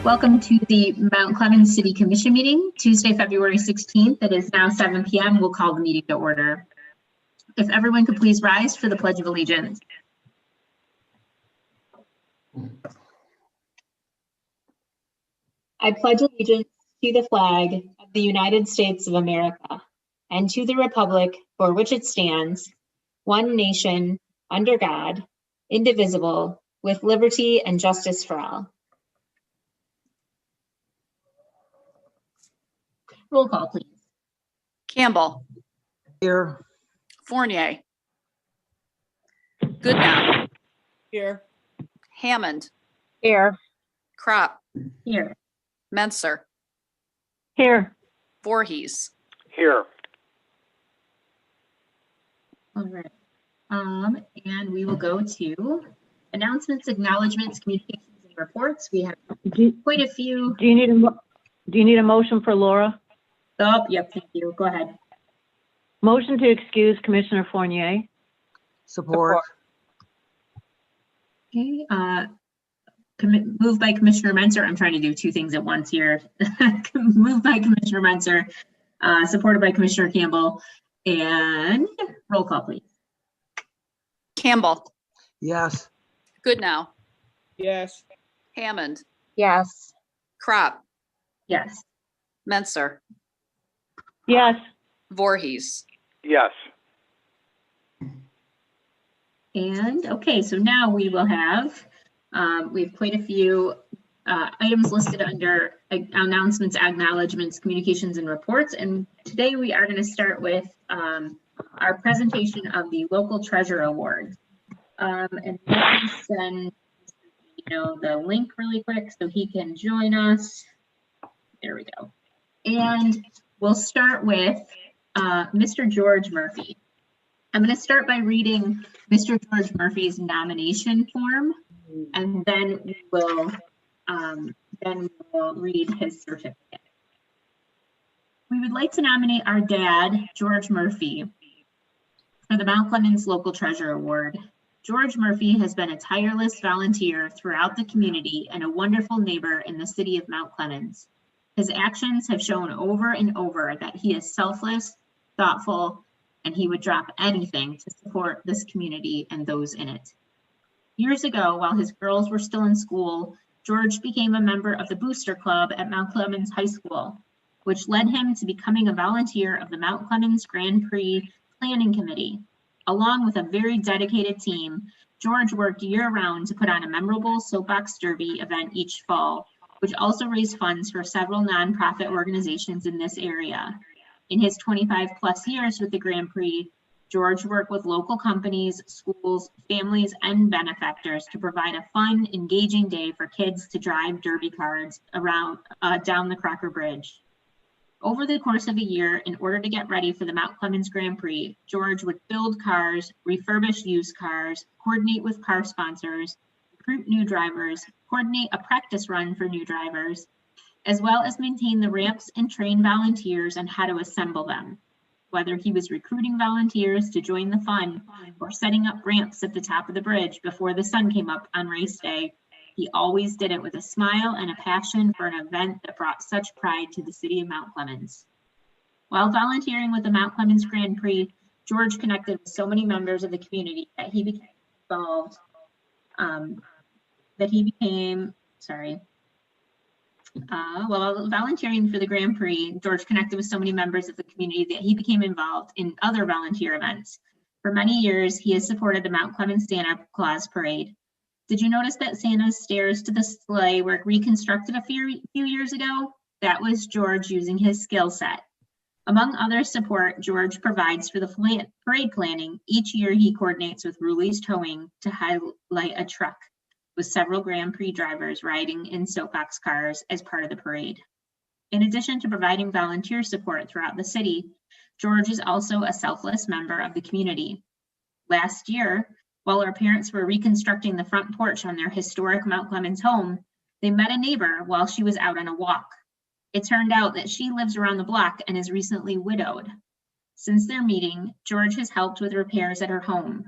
Welcome to the Mount Clemens City Commission meeting, Tuesday, February 16th. It is now 7 p.m. We'll call the meeting to order. If everyone could please rise for the Pledge of Allegiance. I pledge allegiance to the flag of the United States of America and to the republic for which it stands, one nation, under God, indivisible, with liberty and justice for all. Roll call, please. Campbell. Here. Fournier. Goodnow. Here. Hammond. Here. Crop. Here. Menser. Here. Voorhees. Here. All right. And we will go to announcements, acknowledgements, communications, and reports. We have quite a few. Do you need a motion for Laura? Oh, yep, thank you. Go ahead. Motion to excuse Commissioner Fournier. Support. Okay. Moved by Commissioner Menser. I'm trying to do two things at once here. Moved by Commissioner Menser, supported by Commissioner Campbell. And roll call, please. Campbell. Yes. Goodnow. Yes. Hammond. Yes. Crop. Yes. Menser. Yes. Voorhees. Yes. And okay, so now we will have, we have quite a few items listed under announcements, acknowledgements, communications, and reports. And today we are going to start with our presentation of the Local Treasure Award. And let me send the link really quick so he can join us. There we go. And we'll start with Mr. George Murphy. I'm going to start by reading Mr. George Murphy's nomination form, and then we will read his certificate. We would like to nominate our dad, George Murphy, for the Mount Clemens Local Treasure Award. George Murphy has been a tireless volunteer throughout the community and a wonderful neighbor in the city of Mount Clemens. His actions have shown over and over that he is selfless, thoughtful, and he would drop anything to support this community and those in it. Years ago, while his girls were still in school, George became a member of the Booster Club at Mount Clemens High School, which led him to becoming a volunteer of the Mount Clemens Grand Prix Planning Committee. Along with a very dedicated team, George worked year-round to put on a memorable soapbox derby event each fall, which also raised funds for several nonprofit organizations in this area. In his 25 plus years with the Grand Prix, George worked with local companies, schools, families, and benefactors to provide a fun, engaging day for kids to drive derby cars around down the Crocker Bridge. Over the course of a year, in order to get ready for the Mount Clemens Grand Prix, George would build cars, refurbish used cars, coordinate with car sponsors, recruit new drivers, coordinate a practice run for new drivers, as well as maintain the ramps and train volunteers on how to assemble them. Whether he was recruiting volunteers to join the fun or setting up ramps at the top of the bridge before the sun came up on race day, he always did it with a smile and a passion for an event that brought such pride to the city of Mount Clemens. While volunteering with the Mount Clemens Grand Prix, George connected with so many members of the community that he became involved, while volunteering for the Grand Prix, George connected with so many members of the community that he became involved in other volunteer events. For many years, he has supported the Mount Clemens Santa Claus Parade. Did you notice that Santa's stairs to the sleigh were reconstructed a few years ago? That was George using his skill set. Among other support George provides for the parade planning, each year he coordinates with Ruleigh's Towing to highlight a truck with several Grand Prix drivers riding in soapbox cars as part of the parade. In addition to providing volunteer support throughout the city, George is also a selfless member of the community. Last year, while our parents were reconstructing the front porch on their historic Mount Clemens home, they met a neighbor while she was out on a walk. It turned out that she lives around the block and is recently widowed. Since their meeting, George has helped with repairs at her home.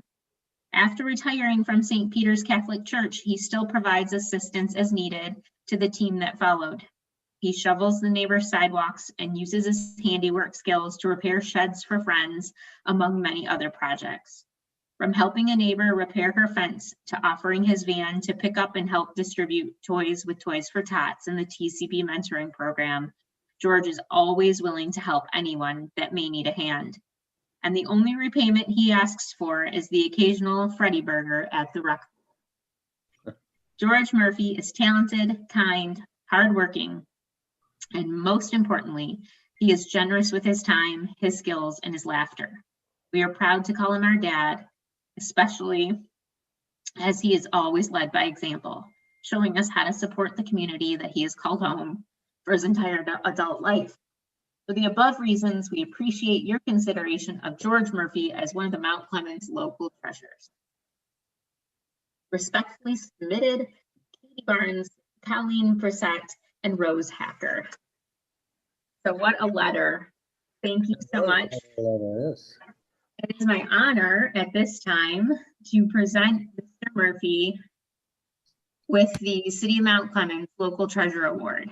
After retiring from St. Peter's Catholic Church, he still provides assistance as needed to the team that followed. He shovels the neighbor's sidewalks and uses his handiwork skills to repair sheds for friends, among many other projects. From helping a neighbor repair her fence to offering his van to pick up and help distribute toys with Toys for Tots in the TCB mentoring program, George is always willing to help anyone that may need a hand. And the only repayment he asks for is the occasional Freddy Burger at the rec. George Murphy is talented, kind, hardworking, and most importantly, he is generous with his time, his skills, and his laughter. We are proud to call him our dad, especially as he is always led by example, showing us how to support the community that he has called home for his entire adult life. For the above reasons, we appreciate your consideration of George Murphy as one of the Mount Clemens local treasures. Respectfully submitted, Katie Barnes, Colleen Brissett, and Rose Hacker. So what a letter. Thank you so much. It is my honor at this time to present Mr. Murphy with the City of Mount Clemens Local Treasure Award.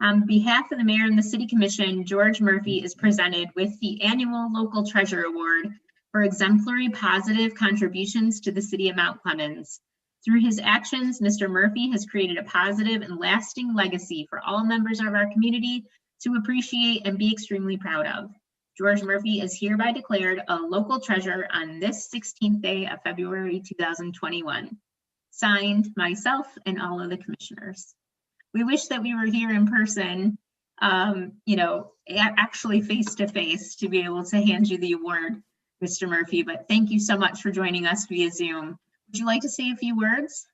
On behalf of the Mayor and the City Commission, George Murphy is presented with the annual Local Treasure Award for exemplary positive contributions to the City of Mount Clemens. Through his actions, Mr. Murphy has created a positive and lasting legacy for all members of our community to appreciate and be extremely proud of. George Murphy is hereby declared a local treasure on this 16th day of February 2021. Signed, myself and all of the commissioners. We wish that we were here in person, actually face to face to be able to hand you the award, Mr. Murphy, but thank you so much for joining us via Zoom. Would you like to say a few words?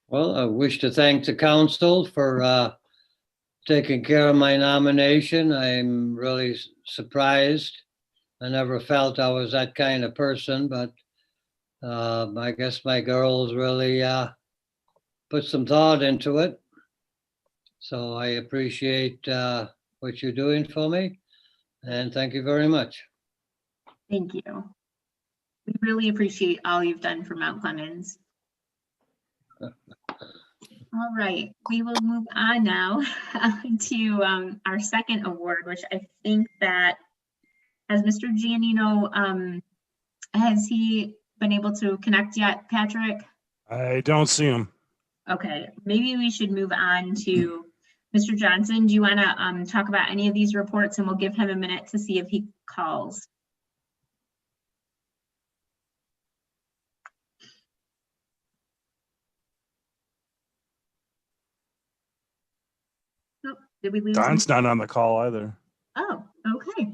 Well, I wish to thank the council for taking care of my nomination. I'm really surprised. I never felt I was that kind of person, but I guess my girls really put some thought into it. So I appreciate what you're doing for me, and thank you very much. Thank you. We really appreciate all you've done for Mount Clemens. All right, we will move on now to our second award, which I think that, has Mr. Giannino, has he been able to connect yet, Patrick? I don't see him. Okay, maybe we should move on to Mr. Johnson. Do you want to talk about any of these reports, and we'll give him a minute to see if he calls. Oh, did we lose him? Don's not on the call either. Oh, okay.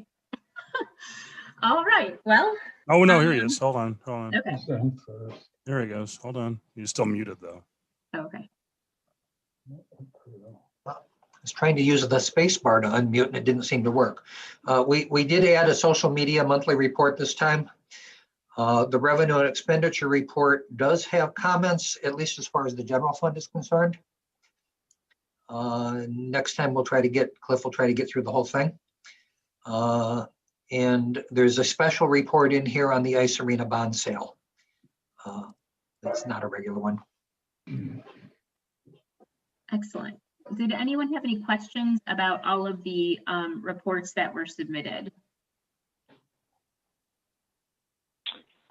All right, well. Oh, no, here he is. Hold on. Okay, There he goes. Hold on. He's still muted though. okay. I was trying to use the space bar to unmute and it didn't seem to work. We did add a social media monthly report this time. The revenue and expenditure report does have comments, at least as far as the general fund is concerned. Next time Cliff will try to get through the whole thing. And there's a special report in here on the ice arena bond sale. That's not a regular one. Excellent. Did anyone have any questions about all of the reports that were submitted?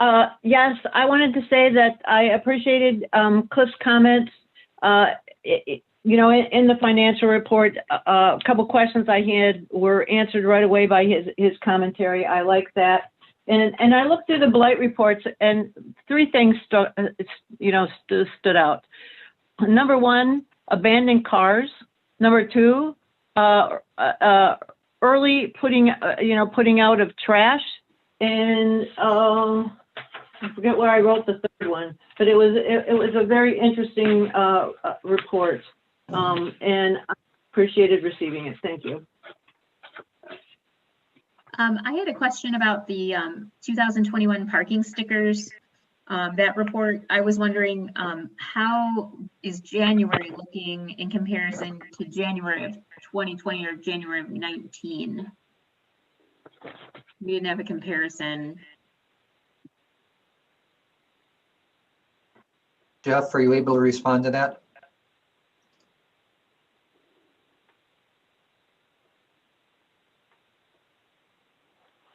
Yes, I wanted to say that I appreciated Cliff's comments. In the financial report, a couple questions I had were answered right away by his commentary. I like that. And I looked through the blight reports, and three things stood out. Number one, abandoned cars. Number two, early putting out of trash. And I forget where I wrote the third one, but it was a very interesting report, and I appreciated receiving it. Thank you. I had a question about the 2021 parking stickers. That report, I was wondering, how is January looking in comparison to January of 2020 or January of 19? We didn't have a comparison. Jeff, are you able to respond to that?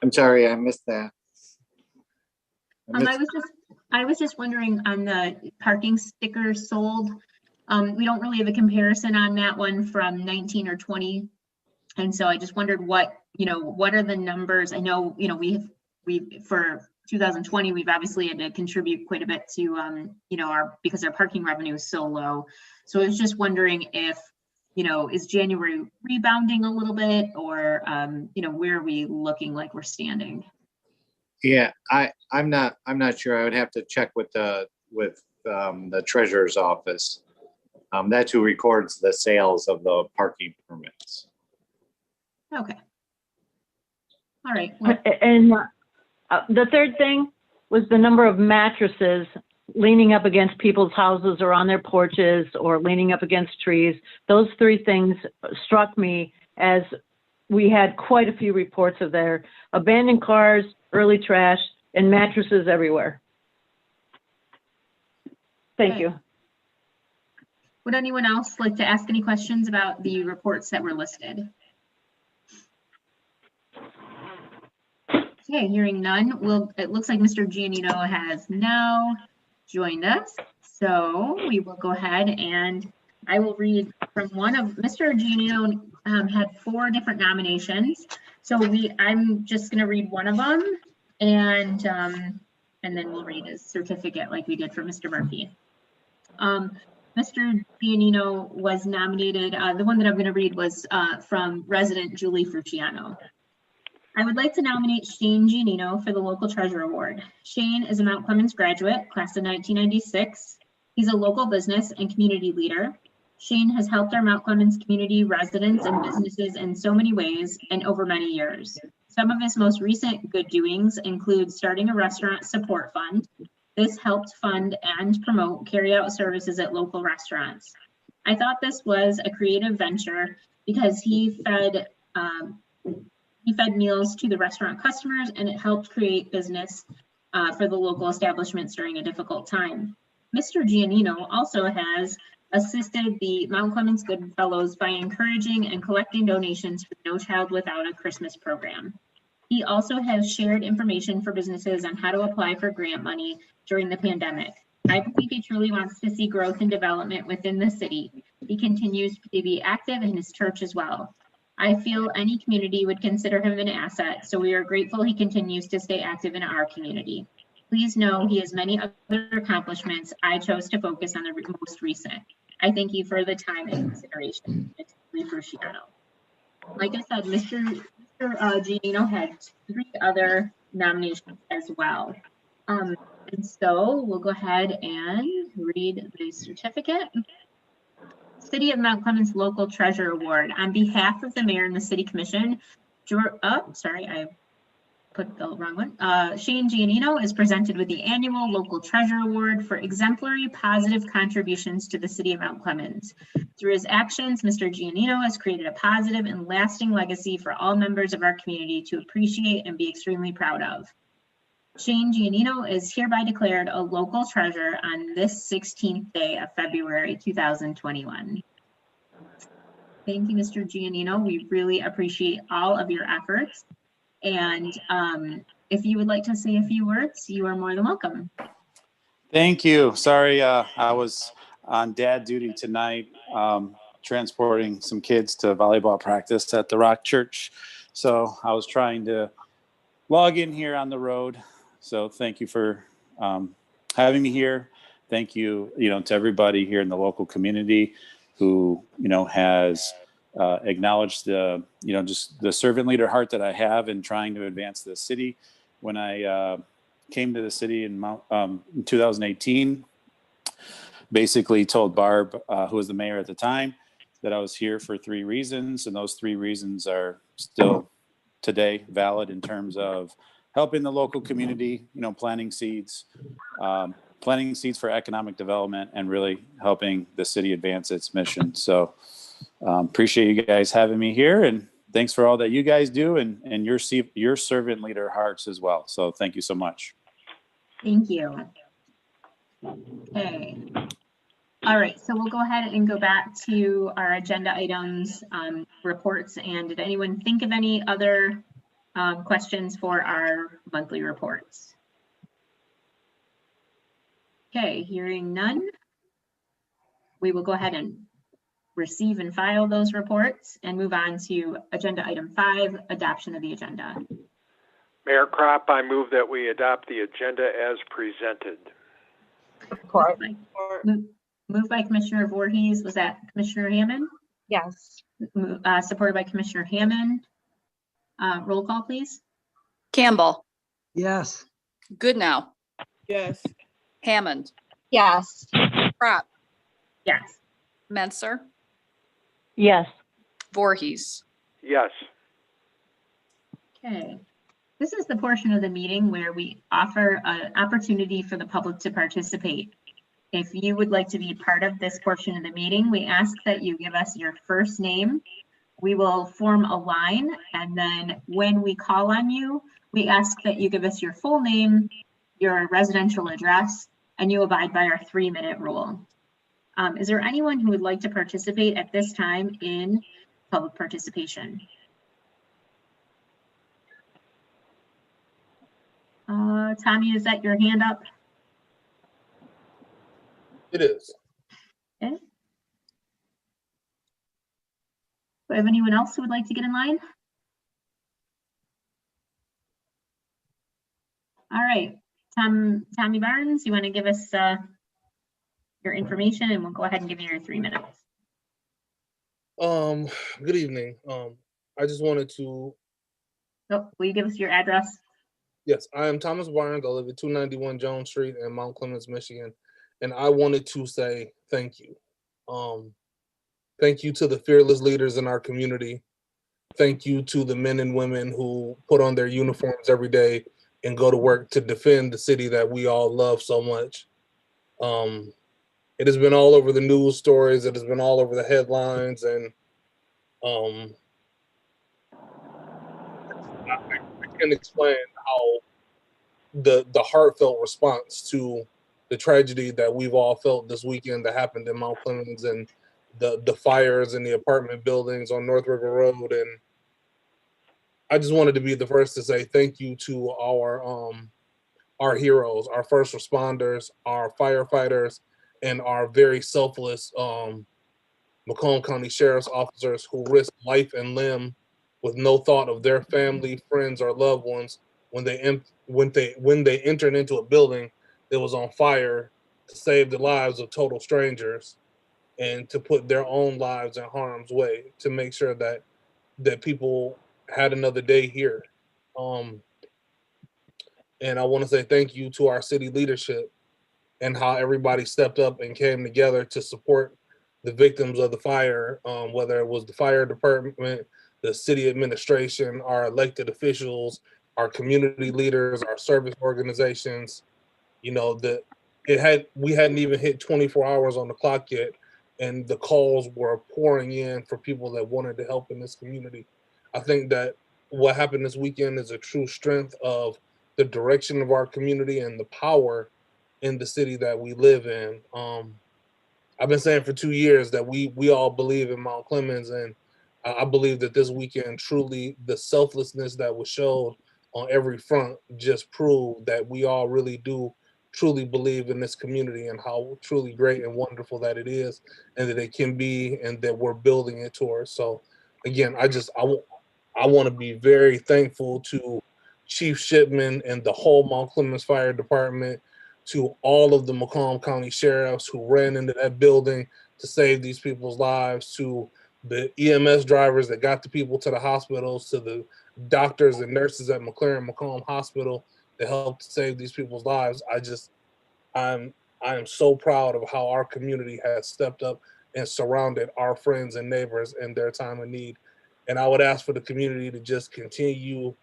I'm sorry, I missed that. I was just wondering on the parking stickers sold. We don't really have a comparison on that one from 19 or 20. And so I just wondered what are the numbers? I know, we for 2020, we've obviously had to contribute quite a bit to, because our parking revenue is so low. So I was just wondering if, is January rebounding a little bit, or, where are we looking like we're standing? Yeah, I'm not sure. I would have to check with the treasurer's office. That's who records the sales of the parking permits. Okay. All right. Well, And the third thing was the number of mattresses leaning up against people's houses or on their porches or leaning up against trees. Those three things struck me as we had quite a few reports of their abandoned cars, early trash, and mattresses everywhere. Thank you. Would anyone else like to ask any questions about the reports that were listed? Okay, hearing none. It looks like Mr. Giannino has now joined us. So we will go ahead and I will read from one of Mr. Giannino had 4 different nominations. So I'm just going to read one of them, and then we'll read his certificate like we did for Mr. Murphy. Mr. Giannino was nominated. The one that I'm going to read was from resident Julie Fruciano. I would like to nominate Shane Giannino for the Local Treasure Award. Shane is a Mount Clemens graduate, class of 1996. He's a local business and community leader. Shane has helped our Mount Clemens community residents and businesses in so many ways and over many years. Some of his most recent good doings include starting a restaurant support fund. This helped fund and promote carry-out services at local restaurants. I thought this was a creative venture because he fed meals to the restaurant customers, and it helped create business for the local establishments during a difficult time. Mr. Giannino also has assisted the Mount Clemens Good Fellows by encouraging and collecting donations for the No Child Without a Christmas program. He also has shared information for businesses on how to apply for grant money during the pandemic. I believe he truly wants to see growth and development within the city. He continues to be active in his church as well. I feel any community would consider him an asset, so we are grateful he continues to stay active in our community. Please know he has many other accomplishments. I chose to focus on the most recent. I thank you for the time and consideration. It's really Fruciano. Like I said, Mr. Giannino had 3 other nominations as well. And so we'll go ahead and read the certificate. City of Mount Clemens Local Treasure Award. On behalf of the mayor and the city commission, I put the wrong one. Shane Giannino is presented with the annual Local Treasure Award for exemplary positive contributions to the city of Mount Clemens. Through his actions, Mr. Giannino has created a positive and lasting legacy for all members of our community to appreciate and be extremely proud of. Shane Giannino is hereby declared a local treasure on this 16th day of February 2021. Thank you, Mr. Giannino. We really appreciate all of your efforts. And if you would like to say a few words, you are more than welcome. Thank you. Sorry, I was on dad duty tonight, transporting some kids to volleyball practice at the Rock Church. So I was trying to log in here on the road. So thank you for having me here. Thank you, to everybody here in the local community who, has acknowledged the, just the servant leader heart that I have in trying to advance the city. When I came to the city in 2018, basically told Barb, who was the mayor at the time, that I was here for 3 reasons. And those 3 reasons are still today valid in terms of helping the local community, planting seeds for economic development and really helping the city advance its mission. So appreciate you guys having me here, and thanks for all that you guys do and your servant leader hearts as well. So thank you so much. Thank you. Okay. All right, so we'll go ahead and go back to our agenda items, reports. And did anyone think of any other questions for our monthly reports? Okay, hearing none. We will go ahead and receive and file those reports and move on to agenda item 5, adoption of the agenda. Mayor Crop, I move that we adopt the agenda as presented. Moved by Commissioner Voorhees. Was that Commissioner Hammond? Yes. Supported by Commissioner Hammond. Roll call, please. Campbell, Yes. Goodnow, Yes. Hammond, Yes. Crop, Yes. Menser, Yes. Voorhees. Yes. Okay. This is the portion of the meeting where we offer an opportunity for the public to participate. If you would like to be part of this portion of the meeting, we ask that you give us your first name. We will form a line, and then when we call on you, we ask that you give us your full name, your residential address, and you abide by our 3-minute rule. Is there anyone who would like to participate at this time in public participation? Tommy, is that your hand up? It is. Okay. Do I have anyone else who would like to get in line? All right, Tommy Barnes, you want to give us your information, and we'll go ahead and give you your 3 minutes. Good evening. I just wanted to. Oh, will you give us your address? Yes, I am Thomas Barnes. I live at 291 Jones Street in Mount Clemens, Michigan, and I wanted to say thank you. Thank you to the fearless leaders in our community. Thank you to the men and women who put on their uniforms every day and go to work to defend the city that we all love so much. It has been all over the news stories. It has been all over the headlines, and I can't explain how the heartfelt response to the tragedy that we've all felt this weekend that happened in Mount Clemens, and the fires in the apartment buildings on North River Road. And I just wanted to be the first to say thank you to our heroes, our first responders, our firefighters, and our very selfless Macomb County Sheriff's officers who risked life and limb with no thought of their family, friends, or loved ones when they entered into a building that was on fire to save the lives of total strangers and to put their own lives in harm's way to make sure that people had another day here. And I want to say thank you to our city leadership and how everybody stepped up and came together to support the victims of the fire, whether it was the fire department, the city administration, our elected officials, our community leaders, our service organizations. You know, we hadn't even hit 24 hours on the clock yet, and the calls were pouring in for people that wanted to help in this community. I think that what happened this weekend is a true strength of the direction of our community and the power in the city that we live in. I've been saying for 2 years that we all believe in Mount Clemens, and I believe that this weekend truly the selflessness that was showed on every front just proved that we all really do truly believe in this community and how truly great and wonderful that it is and that it can be and that we're building it towards. So again, I want to be very thankful to Chief Shipman and the whole Mount Clemens Fire Department, to all of the Macomb County sheriffs who ran into that building to save these people's lives, to the EMS drivers that got the people to the hospitals, to the doctors and nurses at McLaren Macomb Hospital that helped save these people's lives. I am so proud of how our community has stepped up and surrounded our friends and neighbors in their time of need. And I would ask for the community to just continue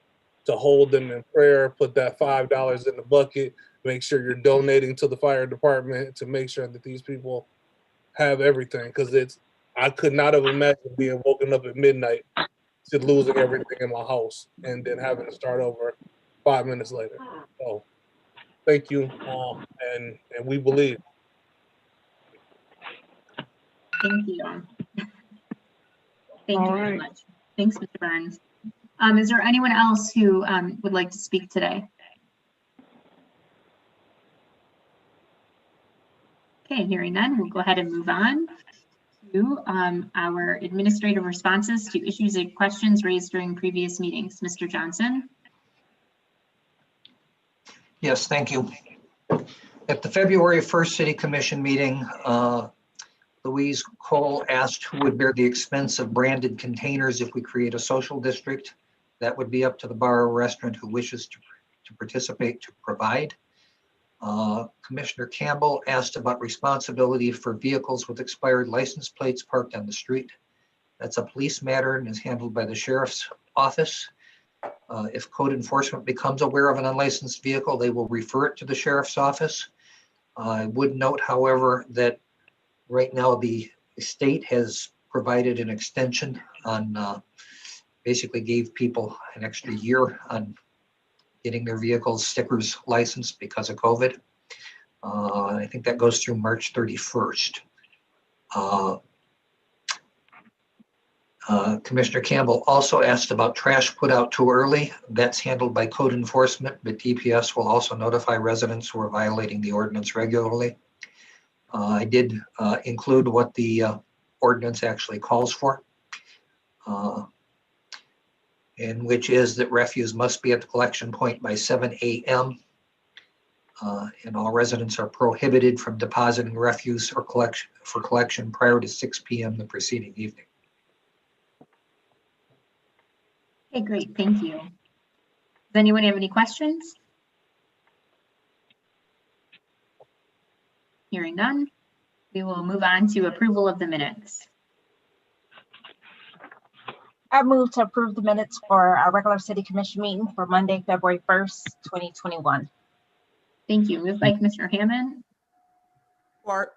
to hold them in prayer, put that $5 in the bucket, make sure you're donating to the fire department to make sure that these people have everything. Because I could not have imagined being woken up at midnight to losing everything in my house and then having to start over 5 minutes later. So thank you, and we believe. Thank you. Thank you very much. Thanks, Mr. Barnes. Is there anyone else who would like to speak today? Okay, hearing none, we'll go ahead and move on to our administrative responses to issues and questions raised during previous meetings. Mr. Johnson? Yes, thank you. At the February 1st City Commission meeting, Louise Cole asked who would bear the expense of branded containers if we create a social district. That would be up to the bar or restaurant who wishes to participate to provide. Commissioner Campbell asked about responsibility for vehicles with expired license plates parked on the street. That's a police matter and is handled by the sheriff's office. If code enforcement becomes aware of an unlicensed vehicle, they will refer it to the sheriff's office. I would note, however, that right now the state has provided an extension on, basically gave people an extra year on getting their vehicles stickers licensed because of COVID. I think that goes through March 31st. Commissioner Campbell also asked about trash put out too early. That's handled by code enforcement, but DPS will also notify residents who are violating the ordinance regularly. I did include what the ordinance actually calls for, and which is that refuse must be at the collection point by 7 a.m. And all residents are prohibited from depositing refuse or collection prior to 6 p.m. the preceding evening. Okay, great, thank you. Does anyone have any questions? Hearing none, we will move on to approval of the minutes. I move to approve the minutes for our regular city commission meeting for Monday, February 1st, 2021. Thank you. Moved by Commissioner Hammond, Support.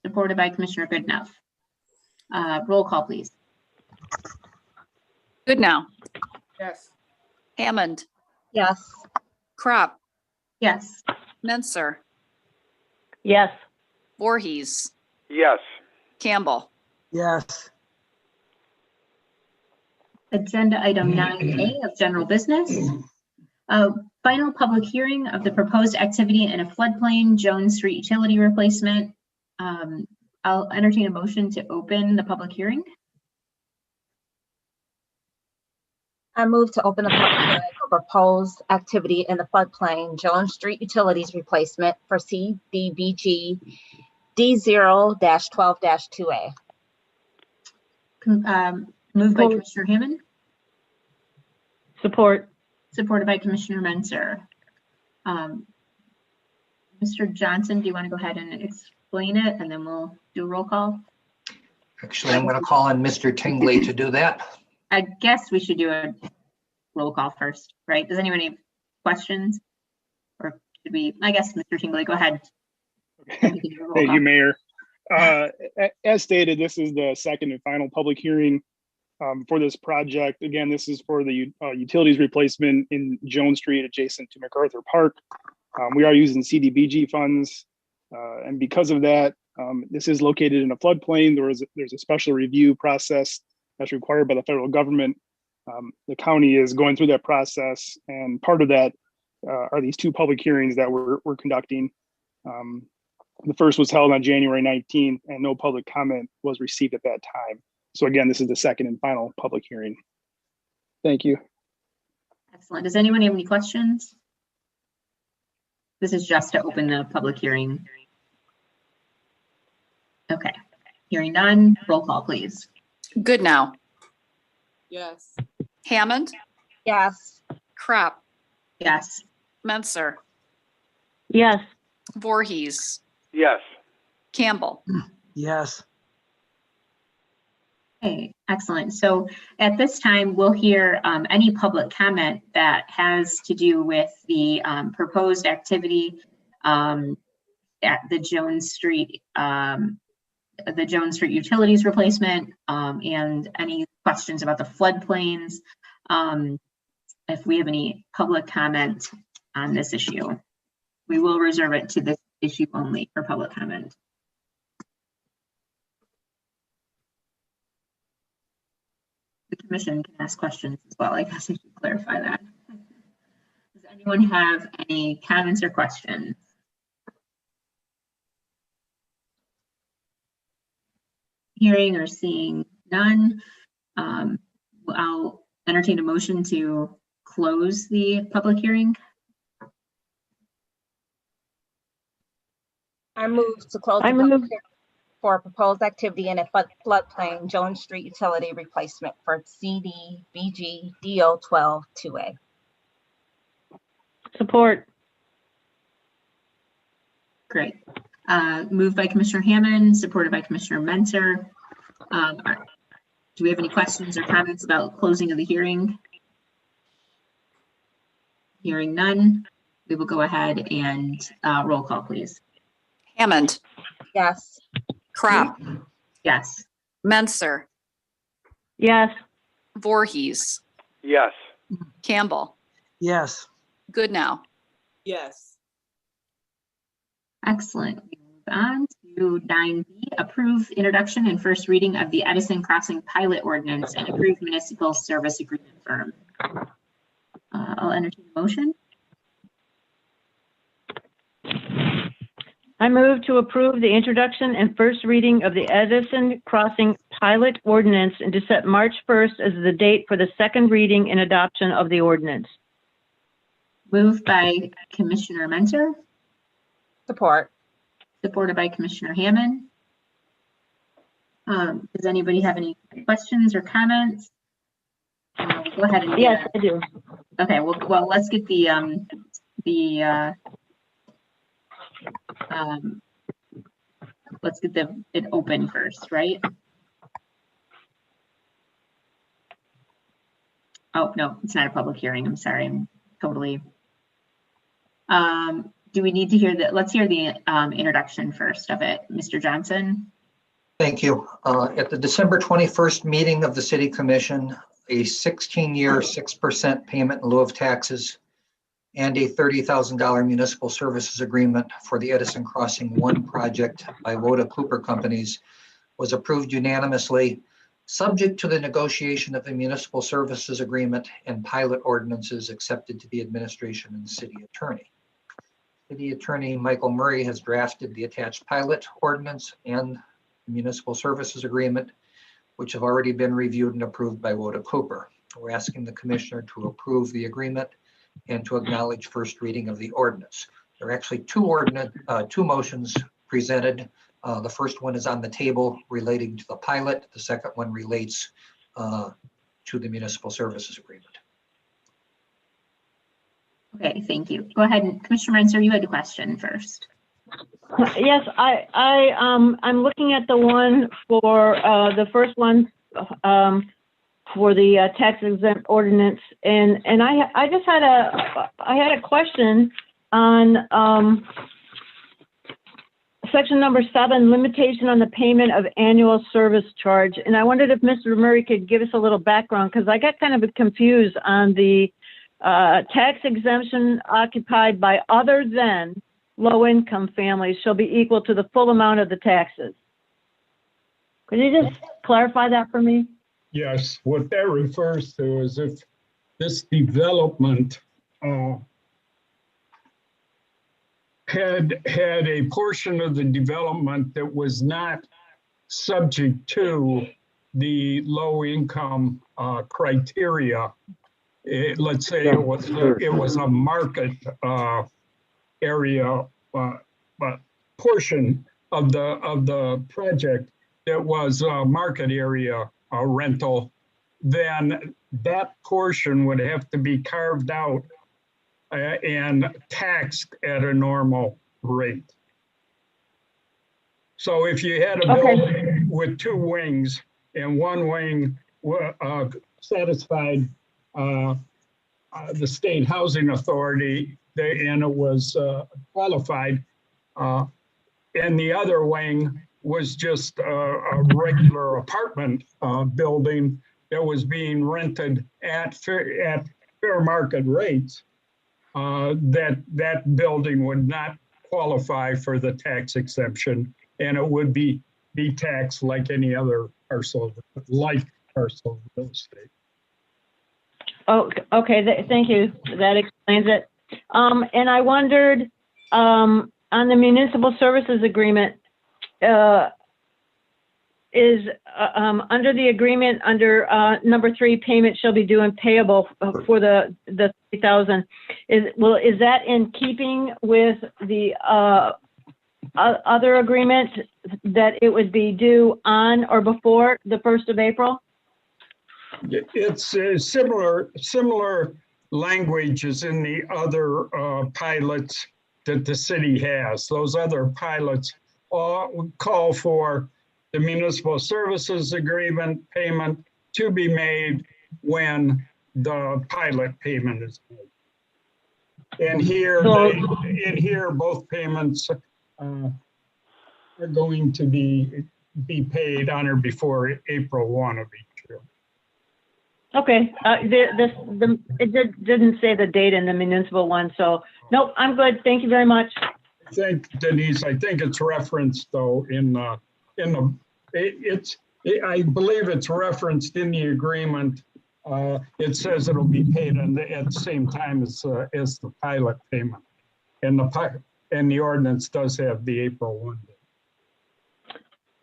supported by Commissioner Goodenough. Roll call, please. Goodnow, Yes. Hammond, Yes. Crop, Yes. Menser, Yes. Voorhees, Yes. Campbell. Yes. Agenda item 9A of general business. Final public hearing of the proposed activity in a floodplain Jones Street utility replacement. I'll entertain a motion to open the public hearing. I move to open the public hearing for proposed activity in the floodplain Jones Street Utilities Replacement for CDBG D0-12-2A. Moved by Commissioner Hammond, Support. supported by Commissioner Menser. Mr. Johnson, do you want to go ahead and explain it and then we'll do a roll call? Actually, I'm going to call on Mr. Tingley to do that. I guess we should do a roll call first, right? Does anyone have questions? Or should we, I guess, Mr. Tingley, go ahead. Thank you, Mayor. As stated, this is the second and final public hearing for this project. Again, this is for the utilities replacement in Jones Street adjacent to MacArthur Park. We are using CDBG funds, and because of that, this is located in a floodplain. There's a special review process that's required by the federal government. The county is going through that process, and part of that are these two public hearings that we're conducting. The first was held on January 19th, and no public comment was received at that time. So again, this is the second and final public hearing. Thank you. Excellent. Does anyone have any questions? This is just to open the public hearing. Okay, hearing none, roll call, please. Goodnow, Yes. Hammond, Yes. Crop, Yes. Menser, Yes. Voorhees, Yes. Campbell. Yes. Okay, excellent. So at this time, we'll hear any public comment that has to do with the proposed activity at the Jones Street utilities replacement, and any questions about the floodplains. If we have any public comment on this issue, we will reserve it to this issue only for public comment. commission can ask questions as well. I guess I should clarify that. Does anyone have any comments or questions? Hearing or seeing none, I'll entertain a motion to close the public hearing. I move to close the I public move, hearing for proposed activity in a floodplain Jones Street utility replacement for CDBG DO 12-2A. support. Great. Moved by Commissioner Hammond, supported by Commissioner Mentor. Do we have any questions or comments about closing of the hearing? Hearing none, we will go ahead and roll call, please. Hammond, Yes. Crop, Yes. Menser, Yes, Voorhees, Yes. Campbell, Yes. Goodnow. Yes. Excellent. We move on to 9B, approve introduction and first reading of the Edison Crossing Pilot Ordinance and approve municipal service agreement firm. I'll entertain a motion. I move to approve the introduction and first reading of the Edison Crossing Pilot Ordinance and to set March 1st as the date for the second reading and adoption of the ordinance. Moved by Commissioner Mentor, Support. supported by Commissioner Hammond. Does anybody have any questions or comments? We'll go ahead and Yes, I do. Okay, well, let's get let's get it open first, right? Oh, no, it's not a public hearing. I'm sorry. I'm totally. Do we need to hear that? Let's hear the introduction first of it. Mr. Johnson. Thank you. At the December 21st meeting of the City Commission, a 16-year 6% payment in lieu of taxes and a $30,000 municipal services agreement for the Edison Crossing 1 project by Woda Cooper Companies was approved unanimously, subject to the negotiation of the municipal services agreement and pilot ordinances accepted to the administration and the city attorney. City Attorney Michael Murray has drafted the attached pilot ordinance and the municipal services agreement, which have already been reviewed and approved by Woda Cooper. We're asking the commissioner to approve the agreement and to acknowledge first reading of the ordinance. There are actually two motions presented. The first one is on the table relating to the pilot. The second one relates to the municipal services agreement. Okay, thank you. Go ahead, and Commissioner Mentor, you had a question first. Yes, I'm looking at the one for the first one for the tax exempt ordinance, and I just had a question on section number 7, limitation on the payment of annual service charge, and I wondered if Mr. Murray could give us a little background because I got kind of confused on the tax exemption occupied by other than low-income families shall be equal to the full amount of the taxes. Could you just clarify that for me? Yes, what that refers to is if this development had a portion of the development that was not subject to the low-income criteria. Let's say it was a market area, but portion of the project that was a market area rental, then that portion would have to be carved out and taxed at a normal rate. So if you had a building with 2 wings and one wing satisfied the state housing authority and it was qualified, and the other wing was just a regular apartment building that was being rented at fair market rates, that building would not qualify for the tax exemption, and it would be taxed like any other parcel of real estate. Oh, okay, thank you. That explains it. And I wondered, on the municipal services agreement, is under the agreement, under number 3, payment shall be due and payable for the 3,000. Is that in keeping with the other agreement that it would be due on or before the 1st of April? It's similar language as in the other pilots that the city has. Those other pilots all call for the municipal services agreement payment to be made when the pilot payment is made. And here, both payments are going to be paid on or before April 1 of each year. Okay, it didn't say the date in the municipal one, so nope, I'm good. Thank you very much. I think, Denise, I think it's referenced though I believe it's referenced in the agreement. It says it'll be paid at the same time as the pilot payment, and the ordinance does have the April 1 date.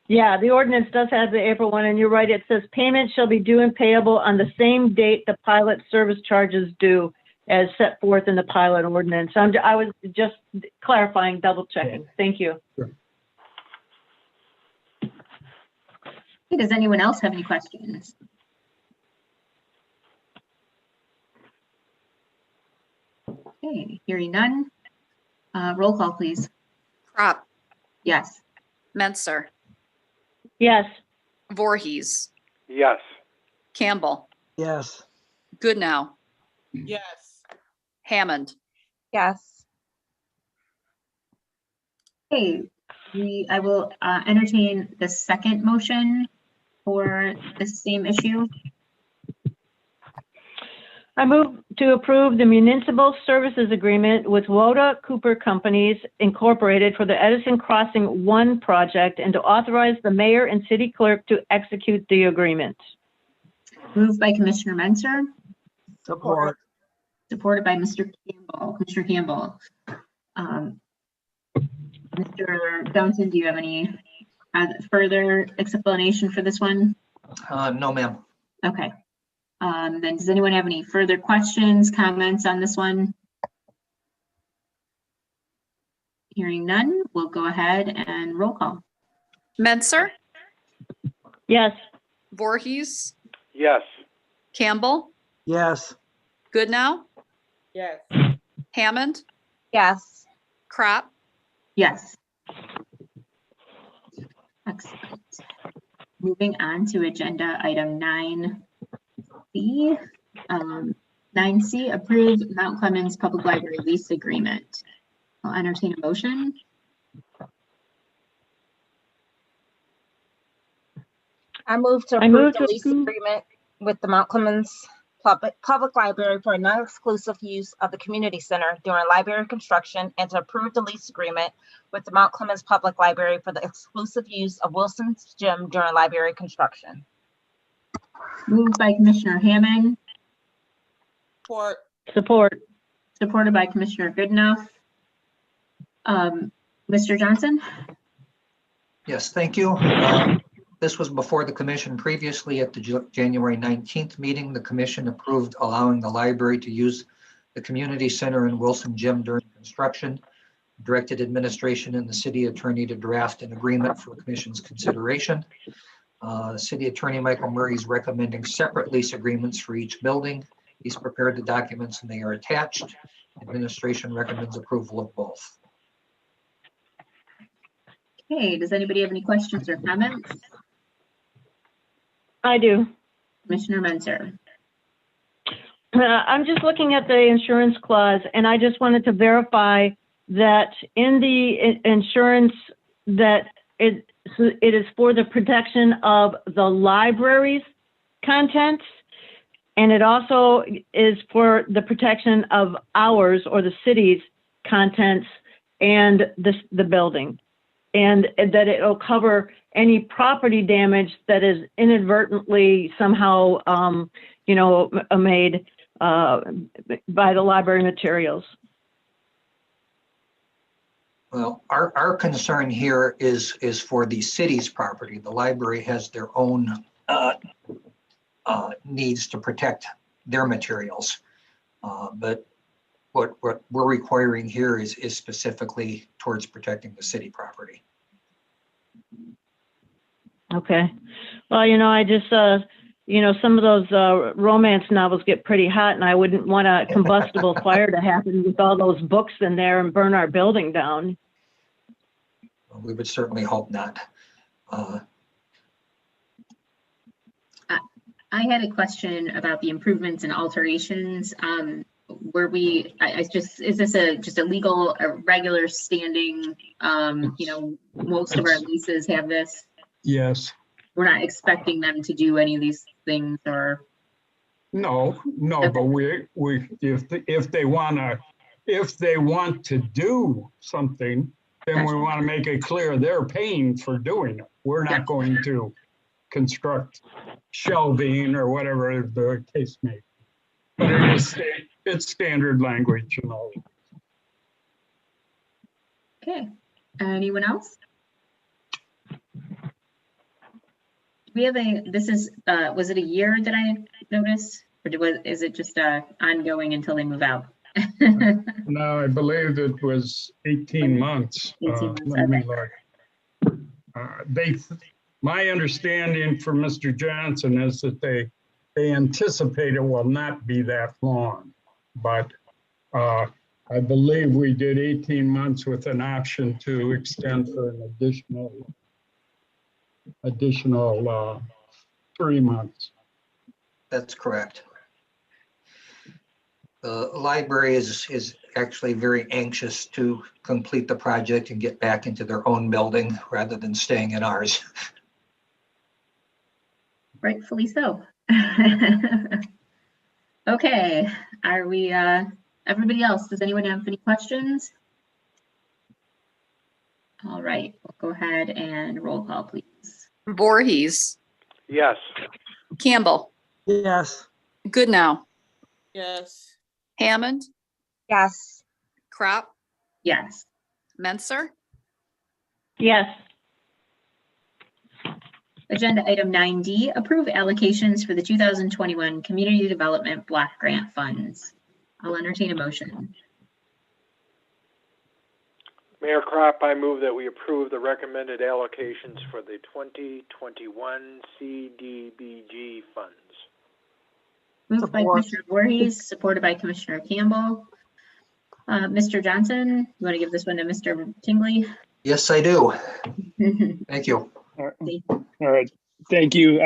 Yeah, the ordinance does have the April 1, and you're right. It says payment shall be due and payable on the same date the pilot service charges due as set forth in the pilot ordinance. I was just clarifying, double checking. Thank you. Sure. Okay, does anyone else have any questions? Okay, hearing none. Roll call, please. Crop, Yes. Menser, Yes. Voorhees, Yes. Yes. Campbell, Goodnow, Yes. Hammond. Yes. Okay, I will entertain the second motion for the same issue. I move to approve the municipal services agreement with Woda Cooper Companies Incorporated for the Edison Crossing 1 project and to authorize the mayor and city clerk to execute the agreement. Moved by Commissioner Menser, Support. supported by Mr. Campbell. Commissioner Campbell. Mr. Johnson, do you have any further explanation for this one? No, ma'am. Okay. Then does anyone have any further questions, comments on this one? Hearing none, we'll go ahead and roll call. Menser, Yes. Voorhees, Yes. Campbell, Yes. Goodnow, Yes. Hammond, Yes. Crop, Yes. Excellent. Moving on to agenda item 9C. 9C, approve Mount Clemens Public Library lease agreement. I'll entertain a motion. I move to approve the lease agreement with the Mount Clemens Public Library for non-exclusive use of the community center during library construction and to approve the lease agreement with the Mount Clemens Public Library for the exclusive use of Wilson's Gym during library construction. Moved by Commissioner Hammond. Support. Supported by Commissioner Goodenough. Mr. Johnson? Yes, thank you. This was before the commission previously at the January 19th meeting. The commission approved allowing the library to use the community center and Wilson Gym during construction, directed administration and the city attorney to draft an agreement for commission's consideration. City Attorney Michael Murray is recommending separate lease agreements for each building. He's prepared the documents and they are attached. Administration recommends approval of both. Okay, does anybody have any questions or comments? I do. Commissioner Menser. I'm just looking at the insurance clause, and I just wanted to verify that in the insurance that it is for the protection of the library's contents, and it also is for the protection of ours or the city's contents and the building, and that it'll cover any property damage that is inadvertently somehow, made by the library materials. Well, our concern here is for the city's property. The library has their own needs to protect their materials. But what we're requiring here is specifically towards protecting the city property. Okay. Well, I just, some of those romance novels get pretty hot, and I wouldn't want a combustible fire to happen with all those books in there and burn our building down. We would certainly hope not. I had a question about the improvements and alterations. Is this just a legal, a regular standing, most of our leases have this? Yes. We're not expecting them to do any of these things or? No, Okay. but if they want to do something, then we want to make it clear they're paying for doing it. We're not going to construct shelving or whatever the case may be. But it's standard language and all. Okay, anyone else? We have was it a year that I noticed? Or is it just ongoing until they move out? No, I believe it was 18 months. 18 months, Let me okay. look. My understanding from Mr. Johnson is that they anticipate it will not be that long, but I believe we did 18 months with an option to extend for an additional 3 months. That's correct. The library is actually very anxious to complete the project and get back into their own building rather than staying in ours. Rightfully so. Okay, are we, everybody else, does anyone have any questions? All right, we'll go ahead and roll call, please. Voorhees, Yes. Campbell, Yes. Goodnow, Yes. Hammond, Yes. Crop, Yes. Menser, Yes. Agenda item 9D, approve allocations for the 2021 Community Development Block Grant Funds. I'll entertain a motion. Mayor Crop, I move that we approve the recommended allocations for the 2021 CDBG funds. Moved by Commissioner Voorhees, supported by Commissioner Campbell. Mr. Johnson, you want to give this one to Mr. Tingley? Yes, I do. Thank you. All right, thank you.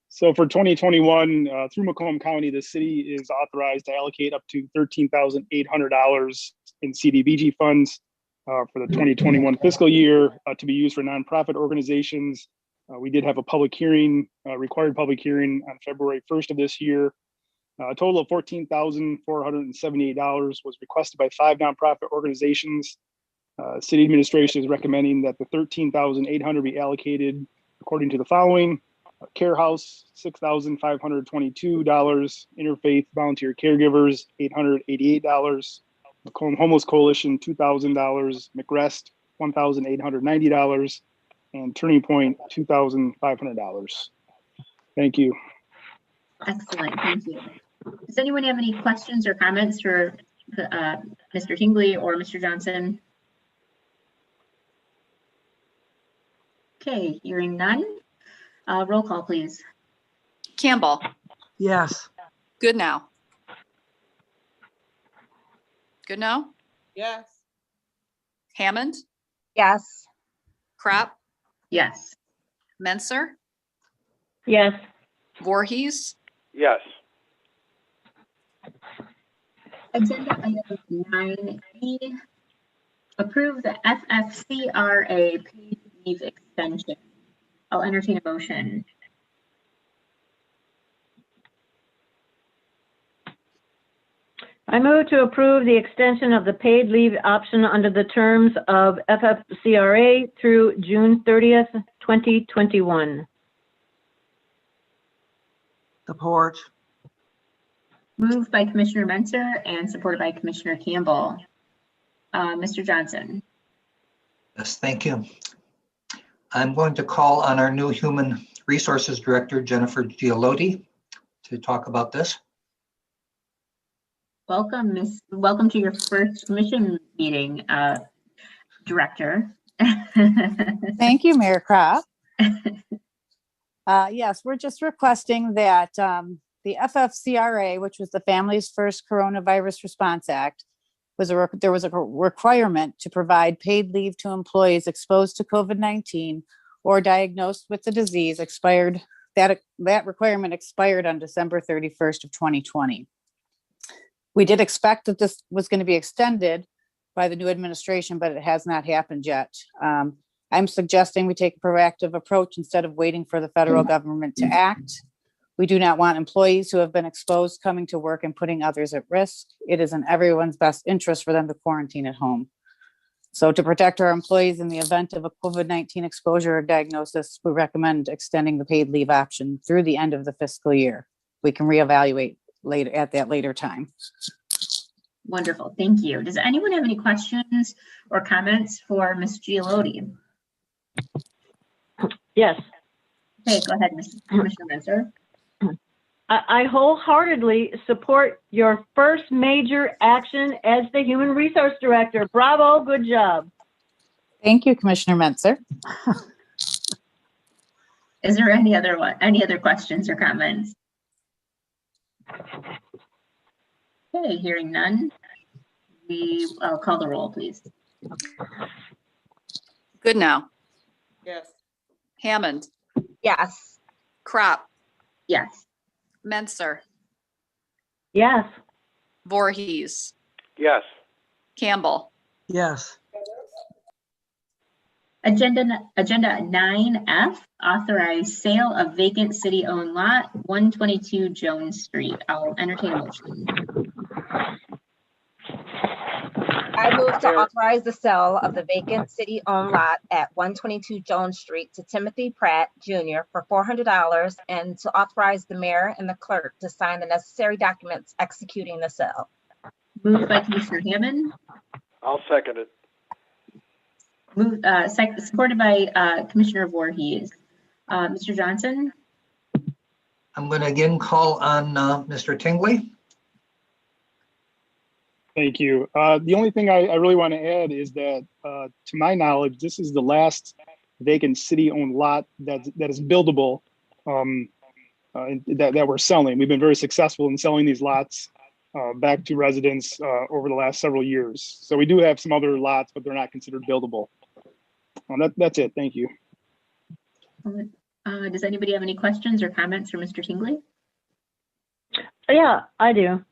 So for 2021, through Macomb County, the city is authorized to allocate up to $13,800 in CDBG funds for the 2021 fiscal year to be used for nonprofit organizations. We did have a public hearing, required public hearing on February 1st of this year. A total of $14,478 was requested by 5 nonprofit organizations. City administration is recommending that the $13,800 be allocated according to the following: Care House, $6,522; Interfaith Volunteer Caregivers, $888; Macomb Homeless Coalition, $2,000; McRest, $1,890; and Turning Point, $2,500. Thank you. Excellent, thank you. Does anyone have any questions or comments for Mr. Tingley or Mr. Johnson? Okay, hearing none. Roll call, please. Campbell, Yes. Goodnow, Yes. Hammond, Yes. Crop, Yes. Menser, Yes. Voorhees, Yes. Agenda item 9E, approve the FFCRA paid leave extension. I'll entertain a motion. I move to approve the extension of the paid leave option under the terms of FFCRA through June 30th, 2021. Support. Moved by Commissioner Mentor and supported by Commissioner Campbell. Mr. Johnson. Yes, thank you. I'm going to call on our new Human Resources Director, Jennifer Gialotti, to talk about this. Welcome, Miss. Welcome to your first commission meeting, Director. Thank you, Mayor Kropp. Yes, we're just requesting that the FFCRA, which was the Families First Coronavirus Response Act, there was a requirement to provide paid leave to employees exposed to COVID-19 or diagnosed with the disease. That requirement expired on December 31st of 2020. We did expect that this was going to be extended by the new administration, but it has not happened yet. I'm suggesting we take a proactive approach instead of waiting for the federal government to act. We do not want employees who have been exposed coming to work and putting others at risk. It is in everyone's best interest for them to quarantine at home. So to protect our employees in the event of a COVID-19 exposure or diagnosis, we recommend extending the paid leave option through the end of the fiscal year. We can reevaluate later at that later time. Wonderful, thank you. Does anyone have any questions or comments for Ms. Gialotti? Yes. Okay, go ahead, Commissioner Mentor. I wholeheartedly support your first major action as the Human Resource Director. Bravo, good job. Thank you, Commissioner Mentor. Is there any other questions or comments? Okay, hearing none, I'll call the roll, please. Goodnow. Yes. Hammond. Yes. Kropp. Yes. Menser. Yes. Voorhees. Yes. Campbell. Yes. Agenda 9F, authorize sale of vacant city-owned lot, 122 Jones Street. I'll entertain a motion. I move to authorize the sale of the vacant city-owned lot at 122 Jones Street to Timothy Pratt Jr. for $400 and to authorize the mayor and the clerk to sign the necessary documents executing the sale. Moved by Commissioner Hammond. I'll second it. Supported by Commissioner Voorhees. Mr. Johnson? I'm going to again call on Mr. Tingley. Thank you. The only thing I really want to add is that, to my knowledge, this is the last vacant city-owned lot that is buildable that we're selling. We've been very successful in selling these lots back to residents over the last several years. So we do have some other lots, but they're not considered buildable. That's it. Thank you. Does anybody have any questions or comments for Mr. Tingley? Yeah, I do.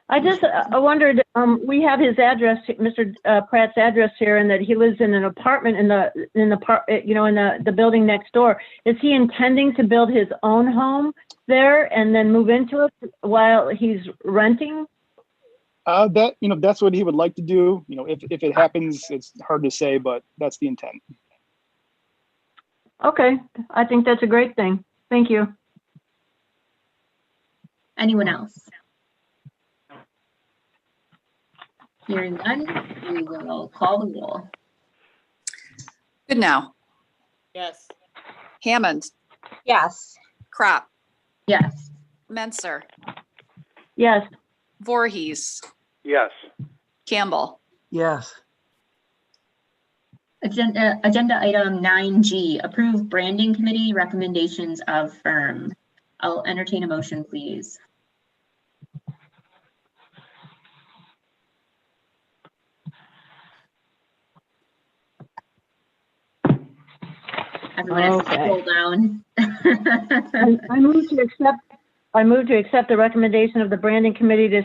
I wondered, we have his address, Mr. Pratt's address here, and that he lives in an apartment in the building next door. Is he intending to build his own home there and then move into it while he's renting? That's what he would like to do. If it happens, it's hard to say, but that's the intent. Okay, I think that's a great thing. Thank you. Anyone else? Hearing none, we will call the roll. Goodnow. Yes. Hammond. Yes. Kropp. Yes. Menser. Yes. Voorhees. Yes. Campbell. Yes. Agenda item 9G, approve branding committee recommendations of firm. I'll entertain a motion, please. Everyone has to scroll down. I move to accept the recommendation of the branding committee to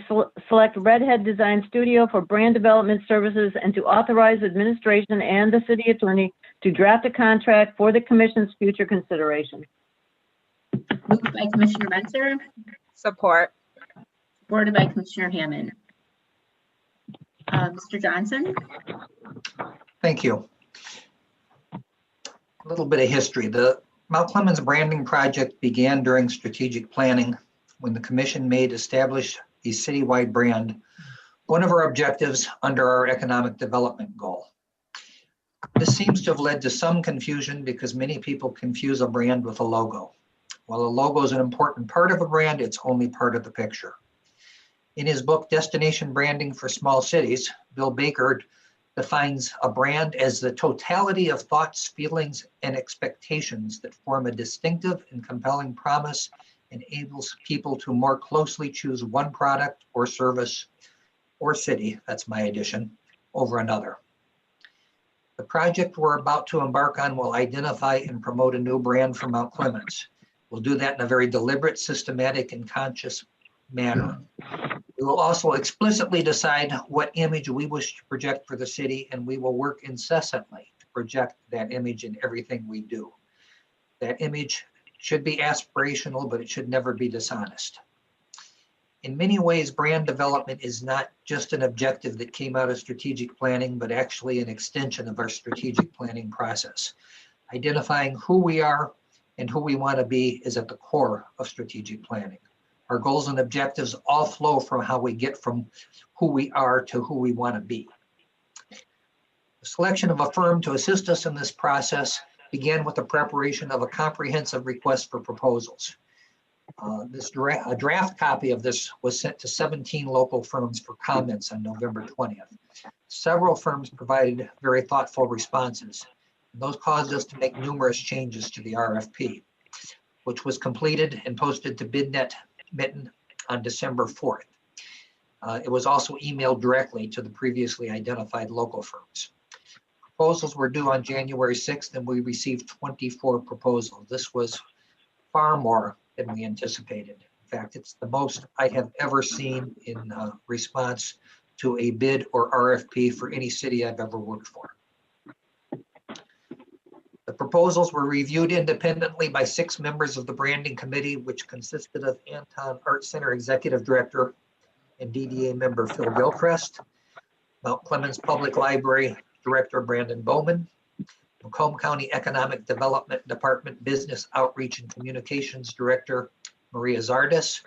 select Redhead Design Studio for brand development services and to authorize administration and the city attorney to draft a contract for the commission's future consideration. Moved by Commissioner Mentor. Support. Supported by Commissioner Hammond. Mr. Johnson? Thank you. A little bit of history. The Mount Clemens branding project began during strategic planning when the commission made established a citywide brand, one of our objectives under our economic development goal. This seems to have led to some confusion because many people confuse a brand with a logo. While a logo is an important part of a brand, it's only part of the picture. In his book, Destination Branding for Small Cities, Bill Baker defines a brand as the totality of thoughts, feelings, and expectations that form a distinctive and compelling promise, enables people to more closely choose one product or service or city, that's my addition, over another. The project we're about to embark on will identify and promote a new brand for Mount Clemens. We'll do that in a very deliberate, systematic, and conscious manner. We will also explicitly decide what image we wish to project for the city, and we will work incessantly to project that image in everything we do. That image should be aspirational, but it should never be dishonest. In many ways, brand development is not just an objective that came out of strategic planning, but actually an extension of our strategic planning process. Identifying who we are and who we want to be is at the core of strategic planning. Our goals and objectives all flow from how we get from who we are to who we want to be. The selection of a firm to assist us in this process began with the preparation of a comprehensive request for proposals. A draft copy of this was sent to 17 local firms for comments on November 20th. Several firms provided very thoughtful responses. Those caused us to make numerous changes to the RFP, which was completed and posted to BidNet Mitten on December 4th. It was also emailed directly to the previously identified local firms. Proposals were due on January 6th, and we received 24 proposals. This was far more than we anticipated. In fact, it's the most I have ever seen in response to a bid or RFP for any city I've ever worked for. The proposals were reviewed independently by 6 members of the branding committee, which consisted of Anton Art Center Executive Director and DDA member Phil Gilchrist, Mount Clemens Public Library Director Brandon Bowman, Macomb County Economic Development Department Business Outreach and Communications Director Maria Zardes,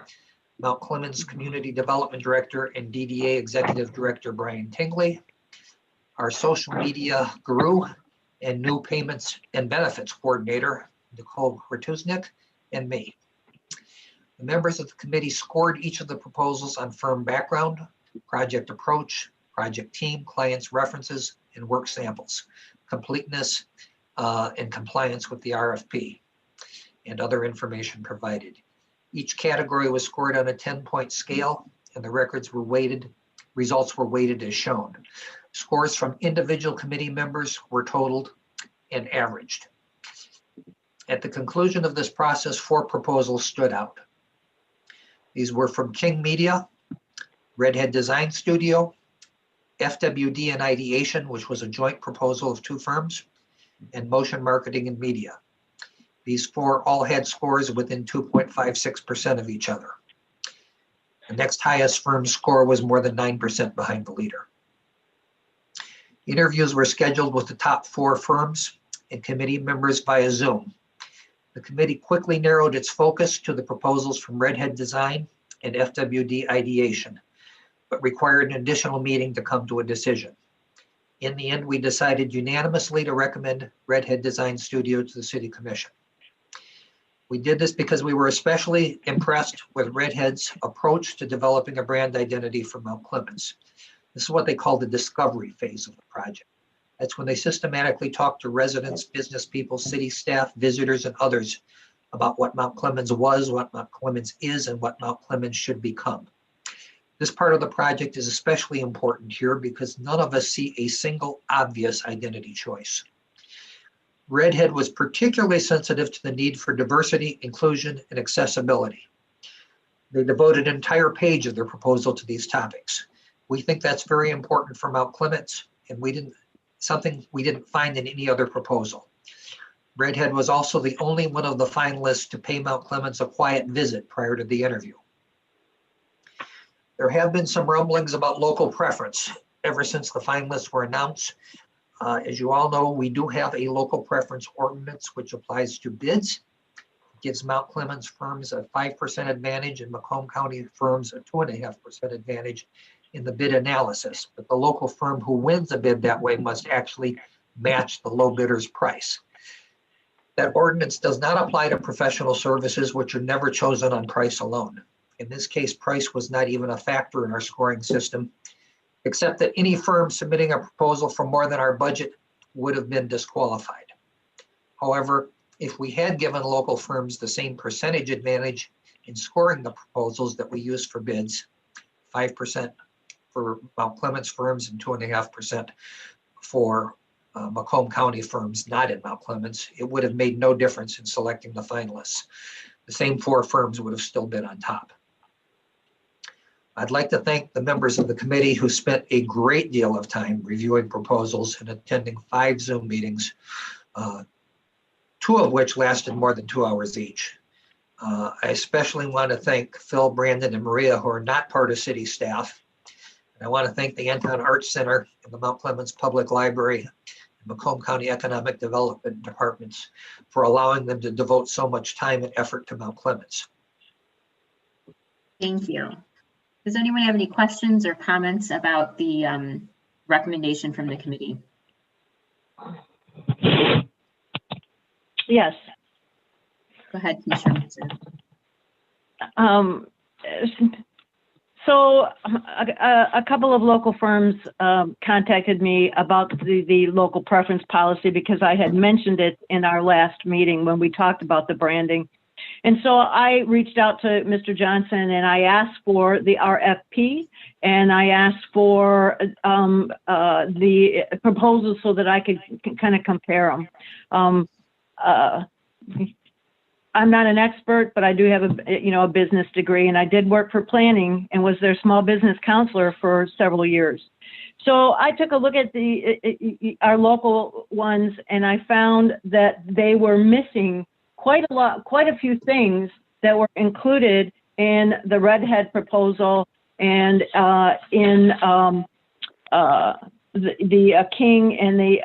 Mount Clemens Community Development Director and DDA Executive Director Brian Tingley, our social media guru and new payments and benefits coordinator Nicole Hortuznik, and me. The members of the committee scored each of the proposals on firm background, project approach, project team, clients' references, and work samples, completeness, and compliance with the RFP, and other information provided. Each category was scored on a 10-point scale, and the results were weighted as shown. Scores from individual committee members were totaled and averaged. At the conclusion of this process, 4 proposals stood out. These were from King Media, Redhead Design Studio, FWD and Ideation, which was a joint proposal of 2 firms, and Motion Marketing and Media. These 4 all had scores within 2.56% of each other. The next highest firm score was more than 9% behind the leader. Interviews were scheduled with the top 4 firms and committee members via Zoom. The committee quickly narrowed its focus to the proposals from Redhead Design and FWD Ideation, but required an additional meeting to come to a decision. In the end, we decided unanimously to recommend Redhead Design Studio to the City Commission. We did this because we were especially impressed with Redhead's approach to developing a brand identity for Mount Clemens. This is what they call the discovery phase of the project. That's when they systematically talk to residents, business people, city staff, visitors, and others about what Mount Clemens was, what Mount Clemens is, and what Mount Clemens should become. This part of the project is especially important here because none of us see a single obvious identity choice. Redhead was particularly sensitive to the need for diversity, inclusion, and accessibility. They devoted an entire page of their proposal to these topics. We think that's very important for Mount Clemens, and something we didn't find in any other proposal. Redhead was also the only one of the finalists to pay Mount Clemens a quiet visit prior to the interview. There have been some rumblings about local preference ever since the finalists were announced. As you all know, we do have a local preference ordinance which applies to bids. gives Mount Clemens firms a 5% advantage and Macomb County firms a 2.5% advantage in the bid analysis. But the local firm who wins a bid that way must actually match the low bidder's price. That ordinance does not apply to professional services, which are never chosen on price alone. In this case, price was not even a factor in our scoring system, except that any firm submitting a proposal for more than our budget would have been disqualified. However, if we had given local firms the same percentage advantage in scoring the proposals that we use for bids, 5% for Mount Clemens firms and 2.5% for Macomb County firms not in Mount Clemens, it would have made no difference in selecting the finalists. The same 4 firms would have still been on top. I'd like to thank the members of the committee who spent a great deal of time reviewing proposals and attending 5 Zoom meetings, 2 of which lasted more than 2 hours each. I especially want to thank Phil, Brandon, and Maria, who are not part of city staff. And I want to thank the Anton Arts Center and the Mount Clemens Public Library and Macomb County Economic Development Departments for allowing them to devote so much time and effort to Mount Clemens. Thank you. Does anyone have any questions or comments about the recommendation from the committee? Yes. Go ahead, Commissioner Munson. So a couple of local firms contacted me about the local preference policy because I had mentioned it in our last meeting when we talked about the branding. And so I reached out to Mr. Johnson and I asked for the RFP and I asked for the proposals so that I could kind of compare them. I'm not an expert, but I do have a business degree, and I did work for planning and was their small business counselor for several years. So I took a look at our local ones, and I found that they were missing quite a few things that were included in the Redhead proposal and in the King and the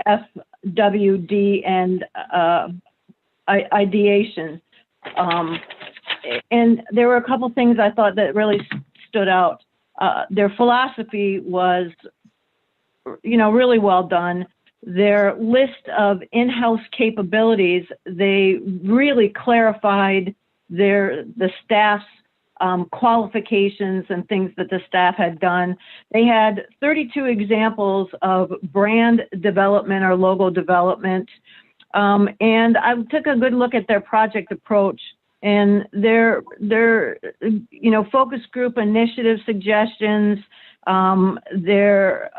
FWD and ideation. And there were a couple things I thought that really stood out. Their philosophy was, really well done. Their list of in-house capabilities, they really clarified the staff's qualifications and things that the staff had done. They had 32 examples of brand development or logo development. And I took a good look at their project approach and their focus group initiative suggestions, their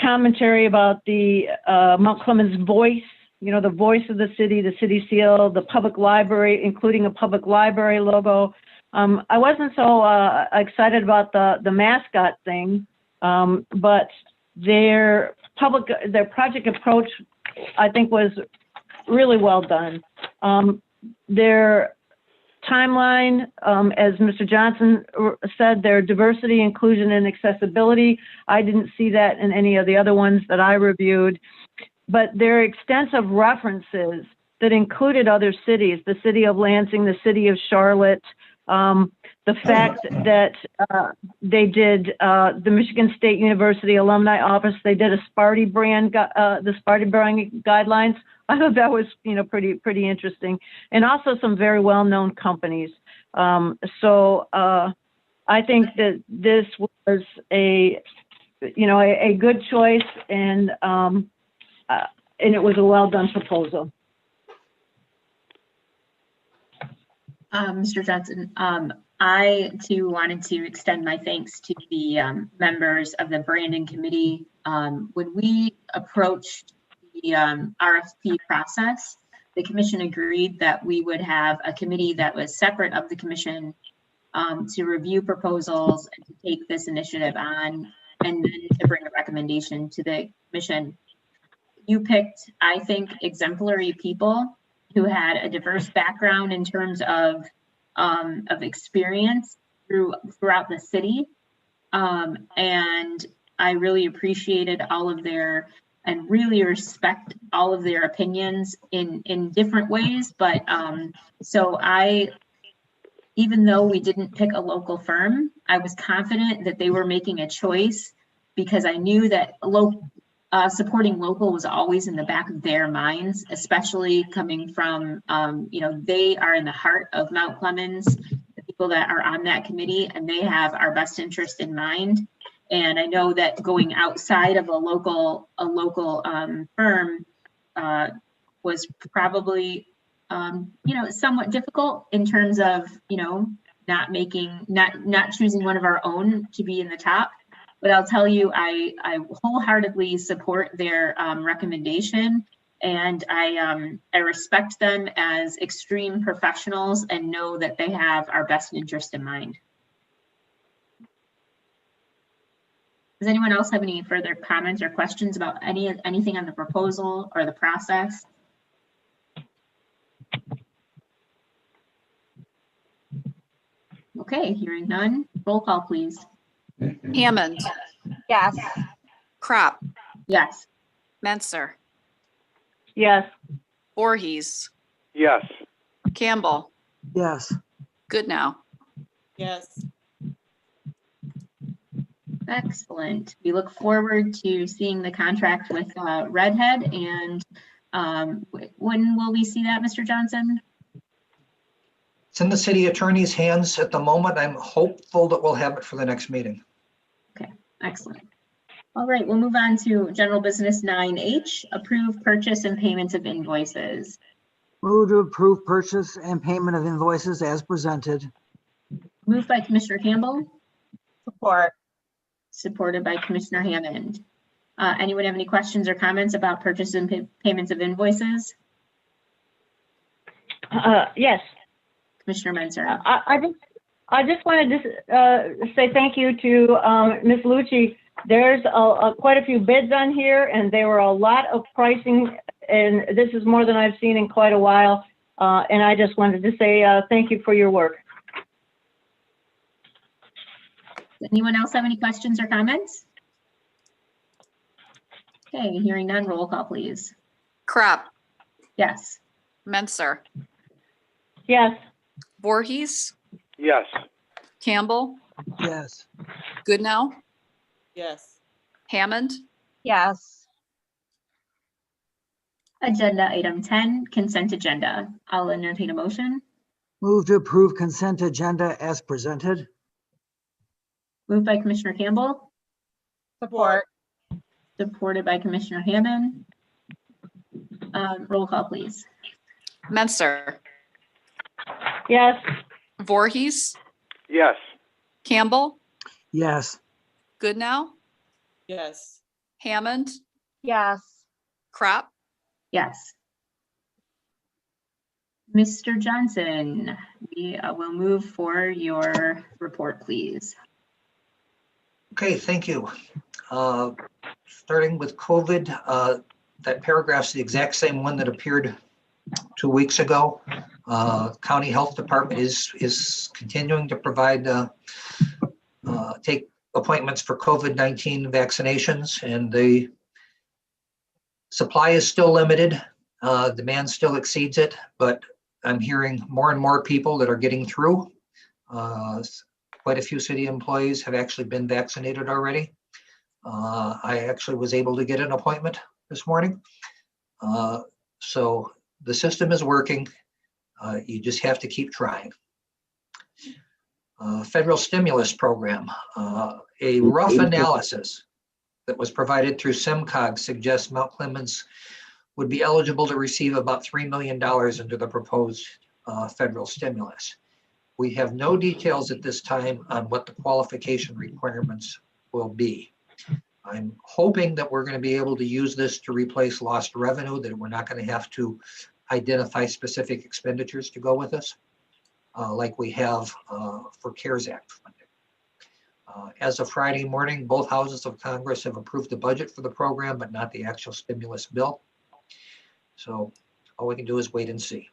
commentary about the Mount Clemens voice, the voice of the city seal, the public library, including a public library logo. I wasn't so excited about the mascot thing, but their project approach, I think, was really well done. Their timeline, as Mr. Johnson said, their diversity, inclusion, and accessibility, I didn't see that in any of the other ones that I reviewed, but their extensive references that included other cities, the city of Lansing, the city of Charlotte, the fact that they did the Michigan State University Alumni Office, they did a Sparty brand, the Sparty brand guidelines. I thought that was, pretty interesting, and also some very well-known companies. So I think that this was a good choice, and it was a well-done proposal. Mr. Johnson, I too wanted to extend my thanks to the members of the branding committee. When we approached the RFP process, the commission agreed that we would have a committee that was separate of the commission to review proposals and to take this initiative on and then to bring a recommendation to the commission. You picked, I think, exemplary people who had a diverse background in terms of experience throughout the city. And I really appreciated all of their and really respect all of their opinions in different ways. But so even though we didn't pick a local firm, I was confident that they were making a choice because I knew that supporting local was always in the back of their minds, especially coming from, they are in the heart of Mount Clemens, the people that are on that committee, and they have our best interest in mind. And I know that going outside of a local firm was probably somewhat difficult in terms of, not choosing one of our own to be in the top. But I'll tell you, I wholeheartedly support their recommendation, and I respect them as extreme professionals and know that they have our best interest in mind. Does anyone else have any further comments or questions about anything on the proposal or the process? Okay, hearing none, roll call, please. Hammond, Yes. Crop, Yes. Menser, Yes. Voorhees, Yes. Campbell, Yes. Goodnow. Yes. Excellent. We look forward to seeing the contract with Redhead. And when will we see that, Mr. Johnson? It's in the city attorney's hands at the moment. I'm hopeful that we'll have it for the next meeting. Okay, excellent. All right, we'll move on to general business 9H, approve purchase and payments of invoices. Move to approve purchase and payment of invoices as presented. Moved by Commissioner Campbell. Support. Supported by Commissioner Hammond. Anyone have any questions or comments about purchase and payments of invoices? Yes. Commissioner Menser. I just wanted to say thank you to Ms. Lucci. There's quite a few bids on here, and there were a lot of pricing, and this is more than I've seen in quite a while. And I just wanted to say thank you for your work. Does anyone else have any questions or comments? Okay, hearing none, roll call, please. Crop, Yes. Menser, Yes. Voorhees, Yes. Campbell, Yes. Goodnow, Yes. Hammond, Yes. Agenda item 10, consent agenda. I'll entertain a motion. Move to approve consent agenda as presented. Moved by Commissioner Campbell, Support. supported by Commissioner Hammond. Roll call, please. Menser, Yes. Voorhees, Yes. Campbell, Yes. Goodnow, Yes. Hammond, Yes. Crop, Yes. Mr. Johnson, we will move for your report, please. Okay, thank you. Starting with COVID, that paragraph's the exact same one that appeared 2 weeks ago. County Health Department is continuing to provide, take appointments for COVID-19 vaccinations, and the supply is still limited. Demand still exceeds it, but I'm hearing more and more people that are getting through. Quite a few city employees have actually been vaccinated already. I actually was able to get an appointment this morning. So the system is working. You just have to keep trying. Federal stimulus program, a rough analysis that was provided through SEMCOG suggests Mount Clemens would be eligible to receive about $3 million under the proposed federal stimulus. We have no details at this time on what the qualification requirements will be. I'm hoping that we're going to be able to use this to replace lost revenue, that we're not going to have to identify specific expenditures to go with us, like we have for CARES Act funding. As of Friday morning, both houses of Congress have approved the budget for the program, but not the actual stimulus bill. So all we can do is wait and see.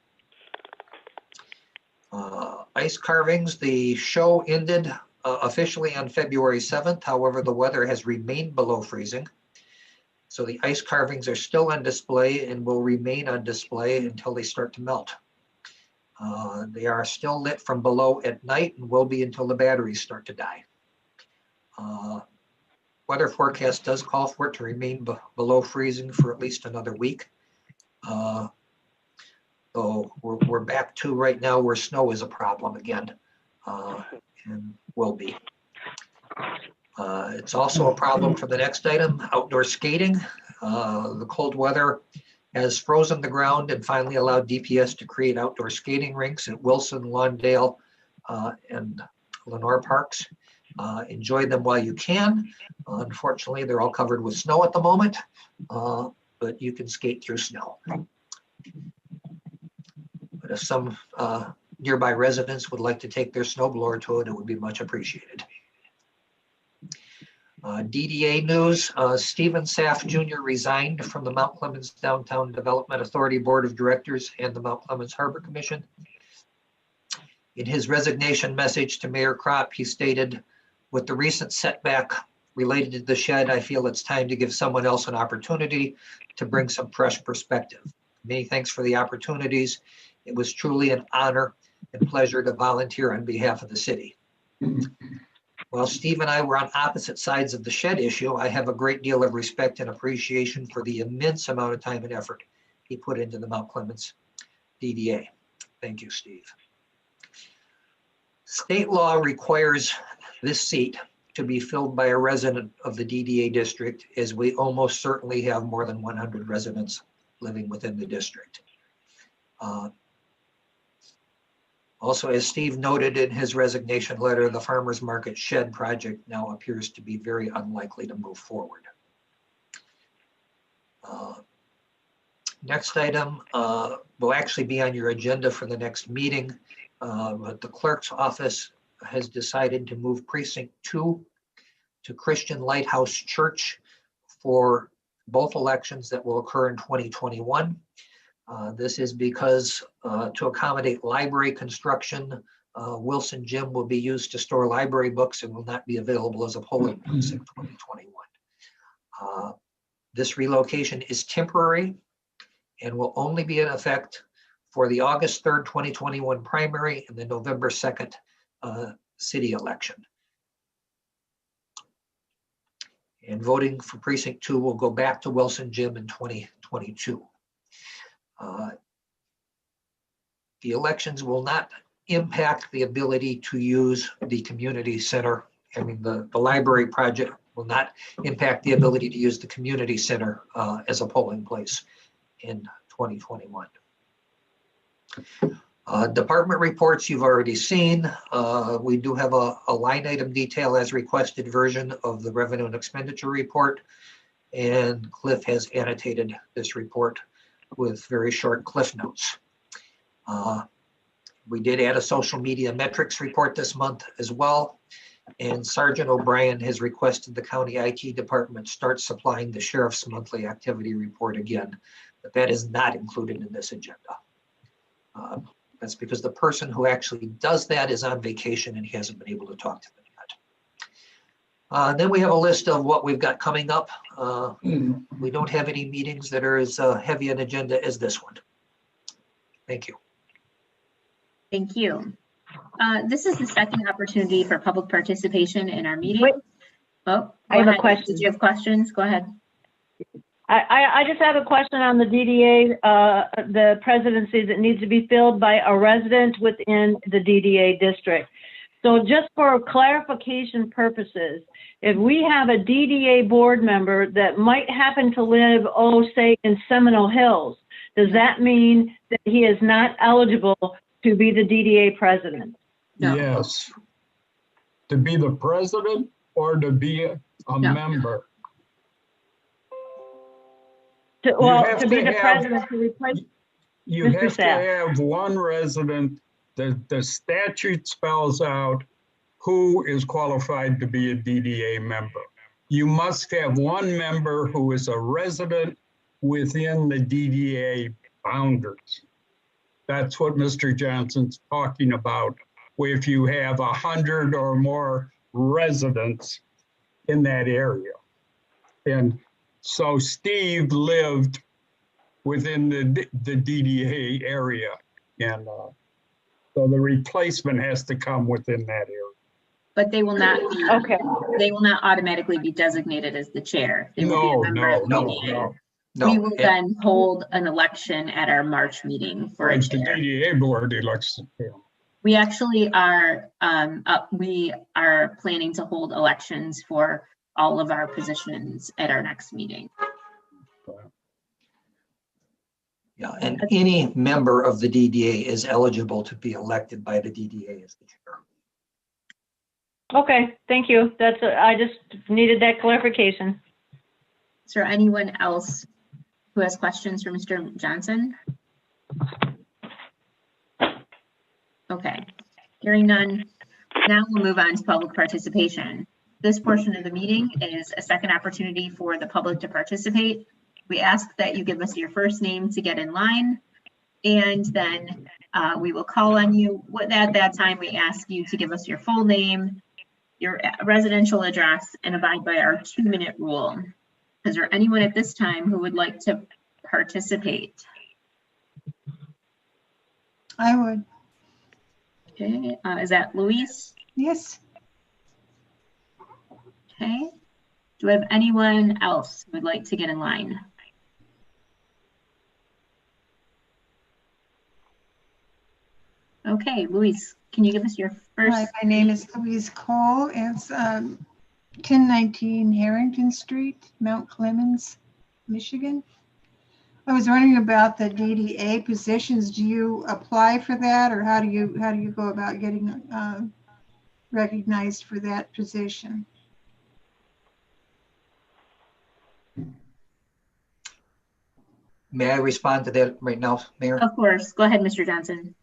Ice carvings, the show ended officially on February 7th. However, the weather has remained below freezing. So the ice carvings are still on display and will remain on display until they start to melt. They are still lit from below at night and will be until the batteries start to die. Weather forecast does call for it to remain below freezing for at least another week. So we're back to right now where snow is a problem again, and will be. It's also a problem for the next item, outdoor skating. The cold weather has frozen the ground and finally allowed DPS to create outdoor skating rinks at Wilson, Lawndale, and Lenore Parks. Enjoy them while you can. Unfortunately, they're all covered with snow at the moment, but you can skate through snow. But if some nearby residents would like to take their snowblower to it, it would be much appreciated. DDA news, Stephen Saff Jr. resigned from the Mount Clemens Downtown Development Authority Board of Directors and the Mount Clemens Harbor Commission. In his resignation message to Mayor Kropp, he stated, with the recent setback related to the shed, I feel it's time to give someone else an opportunity to bring some fresh perspective. Many thanks for the opportunities. It was truly an honor and pleasure to volunteer on behalf of the city. While Steve and I were on opposite sides of the shed issue, I have a great deal of respect and appreciation for the immense amount of time and effort he put into the Mount Clemens DDA. Thank you, Steve. State law requires this seat to be filled by a resident of the DDA district, as we almost certainly have more than 100 residents living within the district. Also, as Steve noted in his resignation letter, the farmers market shed project now appears to be very unlikely to move forward. Next item will actually be on your agenda for the next meeting, but the clerk's office has decided to move precinct 2 to Christian Lighthouse Church for both elections that will occur in 2021. This is because to accommodate library construction, Wilson Gym will be used to store library books and will not be available as a polling place in 2021. This relocation is temporary and will only be in effect for the August 3rd, 2021 primary and the November 2nd city election. And voting for precinct 2 will go back to Wilson Gym in 2022. The elections will not impact the ability to use the community center. I mean, the library project will not impact the ability to use the community center as a polling place in 2021. Department reports you've already seen. We do have a line item detail as requested version of the revenue and expenditure report. And Cliff has annotated this report with very short cliff notes. We did add a social media metrics report this month as well. And Sergeant O'Brien has requested the county IT department start supplying the sheriff's monthly activity report again, but that is not included in this agenda. That's because the person who actually does that is on vacation and he hasn't been able to talk to them yet. Then we have a list of what we've got coming up. We don't have any meetings that are as heavy an agenda as this one. Thank you. Thank you. This is the second opportunity for public participation in our meeting. Oh, I have a question. Did you have questions? Go ahead. I just have a question on the DDA, the presidency that needs to be filled by a resident within the DDA district. So just for clarification purposes, if we have a DDA board member that might happen to live, say in Seminole Hills, does that mean that he is not eligible to be the DDA president? No. Yes. To be the president or to be a member? To be the president to replace you Mr. have Saff. to have one resident. The statute spells out who is qualified to be a DDA member. You must have one member who is a resident within the DDA boundaries. That's what Mr. Johnson's talking about. If you have 100 or more residents in that area. And So Steve lived within the DDA area, and so the replacement has to come within that area. But they will not be, Okay. they will not automatically be designated as the chair. They will be a No, member no, of the no, DDA. no. We will then hold an election at our March meeting for a Like the chair. DDA board election. We actually are, we are planning to hold elections for all of our positions at our next meeting. Yeah, and any member of the DDA is eligible to be elected by the DDA as the chair. Okay, thank you. I just needed that clarification. Is there anyone else who has questions for Mr. Johnson? Okay, hearing none. Now we'll move on to public participation. This portion of the meeting is a second opportunity for the public to participate. We ask that you give us your first name to get in line, and then we will call on you. At that time, we ask you to give us your full name, your residential address, and abide by our 2-minute rule. Is there anyone at this time who would like to participate? I would. Okay, is that Luis? Yes. Okay. Do we have anyone else who would like to get in line? Okay, Luis, can you give us your first? Hi, my name is Louise Cole. It's 1019 Harrington Street, Mount Clemens, Michigan. I was wondering about the DDA positions. Do you apply for that, or how do you go about getting recognized for that position? May I respond to that right now, Mayor? Of course. Go ahead, Mr. Johnson.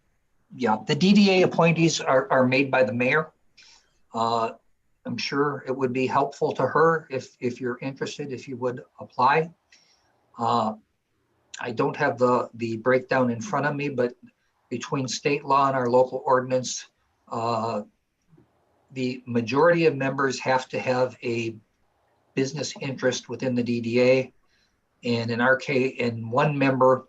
Yeah, the DDA appointees are made by the mayor. I'm sure it would be helpful to her if you're interested, if you would apply. I don't have the breakdown in front of me, but between state law and our local ordinance, the majority of members have to have a business interest within the DDA. And in our case, in one member,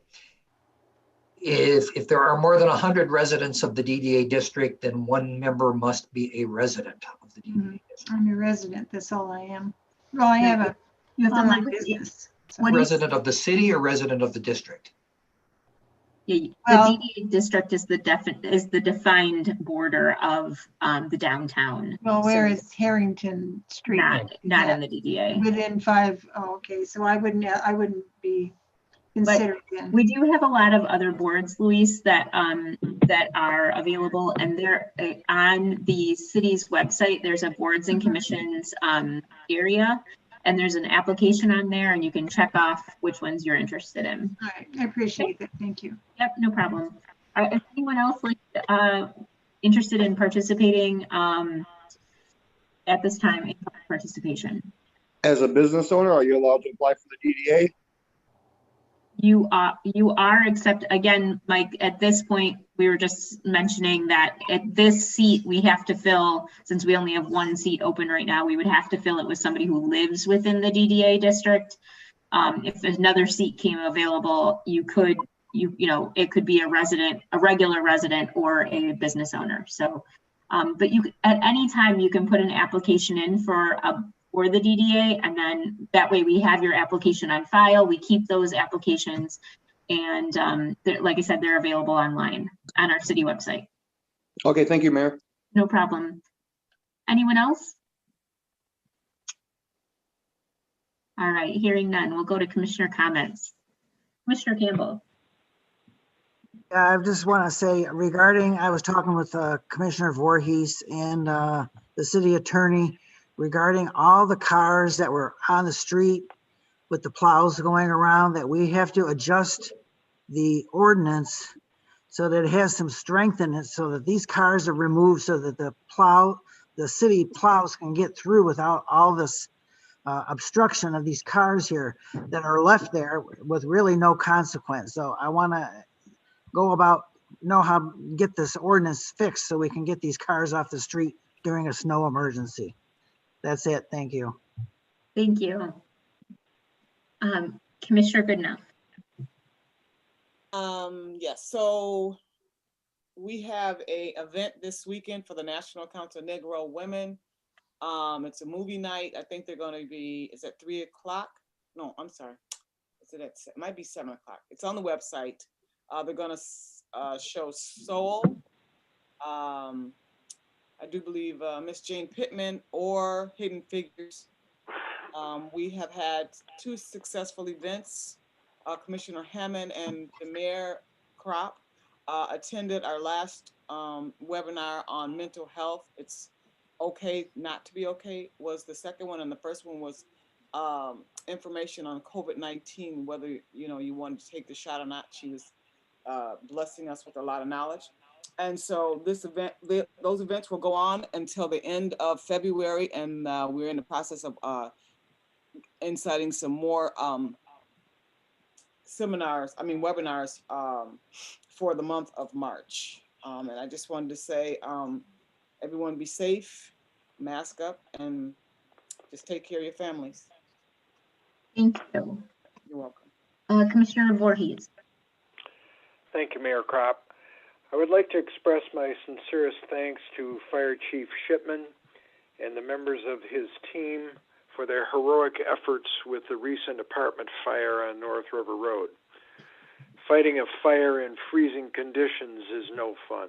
if there are more than 100 residents of the DDA district, then one member must be a resident of the DDA district. I'm a resident. That's all I am. Well, I have a online business. So. Resident of the city or resident of the district? Yeah, the DDA district is the defined border of the downtown. Well, where is Harrington Street? Not in the DDA. Within 5. Oh, okay. So I wouldn't be considered. But we do have a lot of other boards, Luis, that are available, and they're on the city's website. There's a boards and commissions area, and there's an application on there, and you can check off which ones you're interested in. All right, I appreciate that. Thank you. Yep, no problem. Is anyone else interested in participating at this time in participation? As a business owner, are you allowed to apply for the DDA? You are, except again, Mike, at this point, we were just mentioning that at this seat, we have to fill, since we only have one seat open right now, we would have to fill it with somebody who lives within the DDA district. If another seat came available, it could be a resident, a regular resident, or a business owner. So, but you, at any time, you can put an application in for the DDA, and then that way we have your application on file. We keep those applications, and like I said, they're available online on our city website. Okay, thank you, Mayor. No problem. Anyone else? All right, hearing none, we'll go to commissioner comments. Commissioner Campbell. I just want to say regarding, I was talking with Commissioner Voorhees and the city attorney regarding all the cars that were on the street with the plows going around, that we have to adjust the ordinance so that it has some strength in it, so that these cars are removed, so that the city plows can get through without all this obstruction of these cars here that are left there with really no consequence. So I want to know how to get this ordinance fixed so we can get these cars off the street during a snow emergency. That's it. Thank you. Thank you. Commissioner Goodenough. Yes, so we have a event this weekend for the National Council of Negro Women. It's a movie night. I think they're going to be, is it 3 o'clock? No, I'm sorry. It might be 7 o'clock. It's on the website. They're going to show Soul. I do believe Miss Jane Pittman or Hidden Figures. We have had 2 successful events. Commissioner Hammond and the Mayor Crop attended our last webinar on mental health. It's okay not to be okay was the second one, and the first one was information on COVID-19, whether you wanted to take the shot or not. She was blessing us with a lot of knowledge. And so this event, those events will go on until the end of February, and we're in the process of inciting some more webinars for the month of March. And I just wanted to say, everyone be safe, mask up, and just take care of your families. Thank you. You're welcome. Commissioner Voorhees. Thank you, Mayor Crop. I would like to express my sincerest thanks to Fire Chief Shipman and the members of his team for their heroic efforts with the recent apartment fire on North River Road. Fighting a fire in freezing conditions is no fun.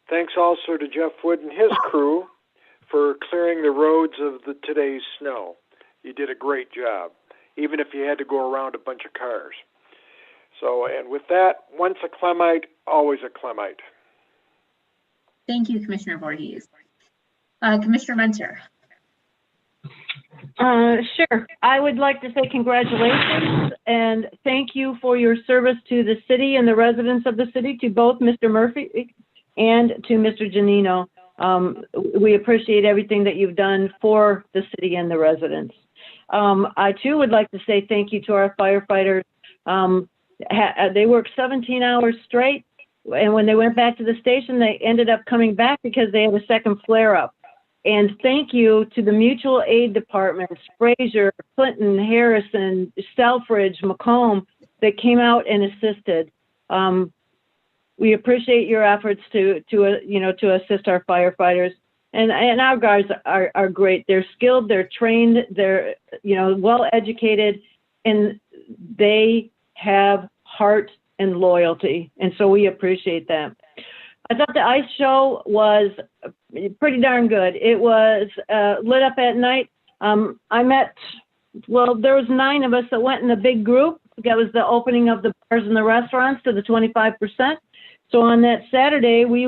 Thanks also to Jeff Wood and his crew for clearing the roads of today's snow. You did a great job, even if you had to go around a bunch of cars. So, and with that, once a Clemite, always a Clemite. Thank you, Commissioner Voorhees. Commissioner Mentor. Sure. I would like to say congratulations and thank you for your service to the city and the residents of the city, to both Mr. Murphy and to Mr. Giannino. We appreciate everything that you've done for the city and the residents. I too would like to say thank you to our firefighters. They worked 17 hours straight, and when they went back to the station, they ended up coming back because they had a second flare-up. And thank you to the mutual aid departments, Fraser, Clinton, Harrison, Selfridge, Macomb, that came out and assisted. We appreciate your efforts to assist our firefighters. And our guys are great. They're skilled, they're trained, they're well educated, and they have heart and loyalty. And so we appreciate that. I thought the ice show was pretty darn good. It was lit up at night. There was 9 of us that went in a big group. That was the opening of the bars and the restaurants to the 25%. So on that Saturday, we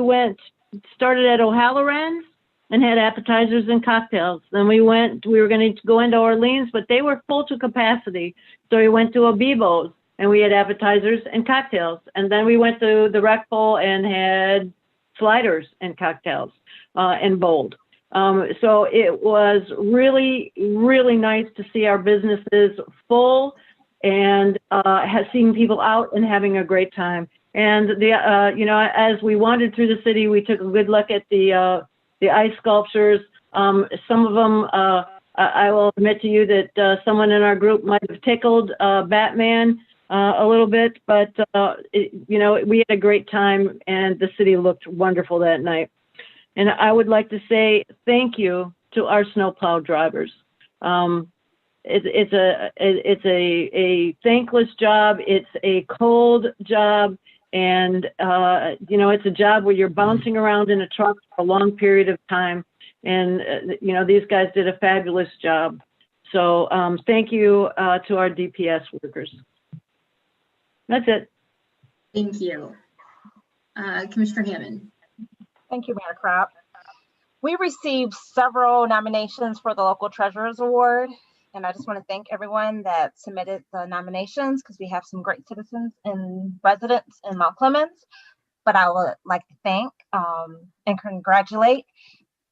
started at O'Halloran's and had appetizers and cocktails. Then we were going to go into Orleans, but they were full to capacity. So we went to Obibo's and we had appetizers and cocktails. And then we went to the Rec Bowl and had sliders and cocktails and bowled. So it was really, really nice to see our businesses full and seeing people out and having a great time. And as we wandered through the city, we took a good look at the ice sculptures. Some of them, I will admit to you that someone in our group might have tickled Batman a little bit, but we had a great time and the city looked wonderful that night. And I would like to say thank you to our snowplow drivers. It's a thankless job. It's a cold job. And, it's a job where you're bouncing around in a truck for a long period of time. And, these guys did a fabulous job. So thank you to our DPS workers. That's it. Thank you. Commissioner Hammond. Thank you, Mayor Crop. We received several nominations for the Local Treasurers Award, and I just want to thank everyone that submitted the nominations because we have some great citizens and residents in Mount Clemens. But I would like to thank and congratulate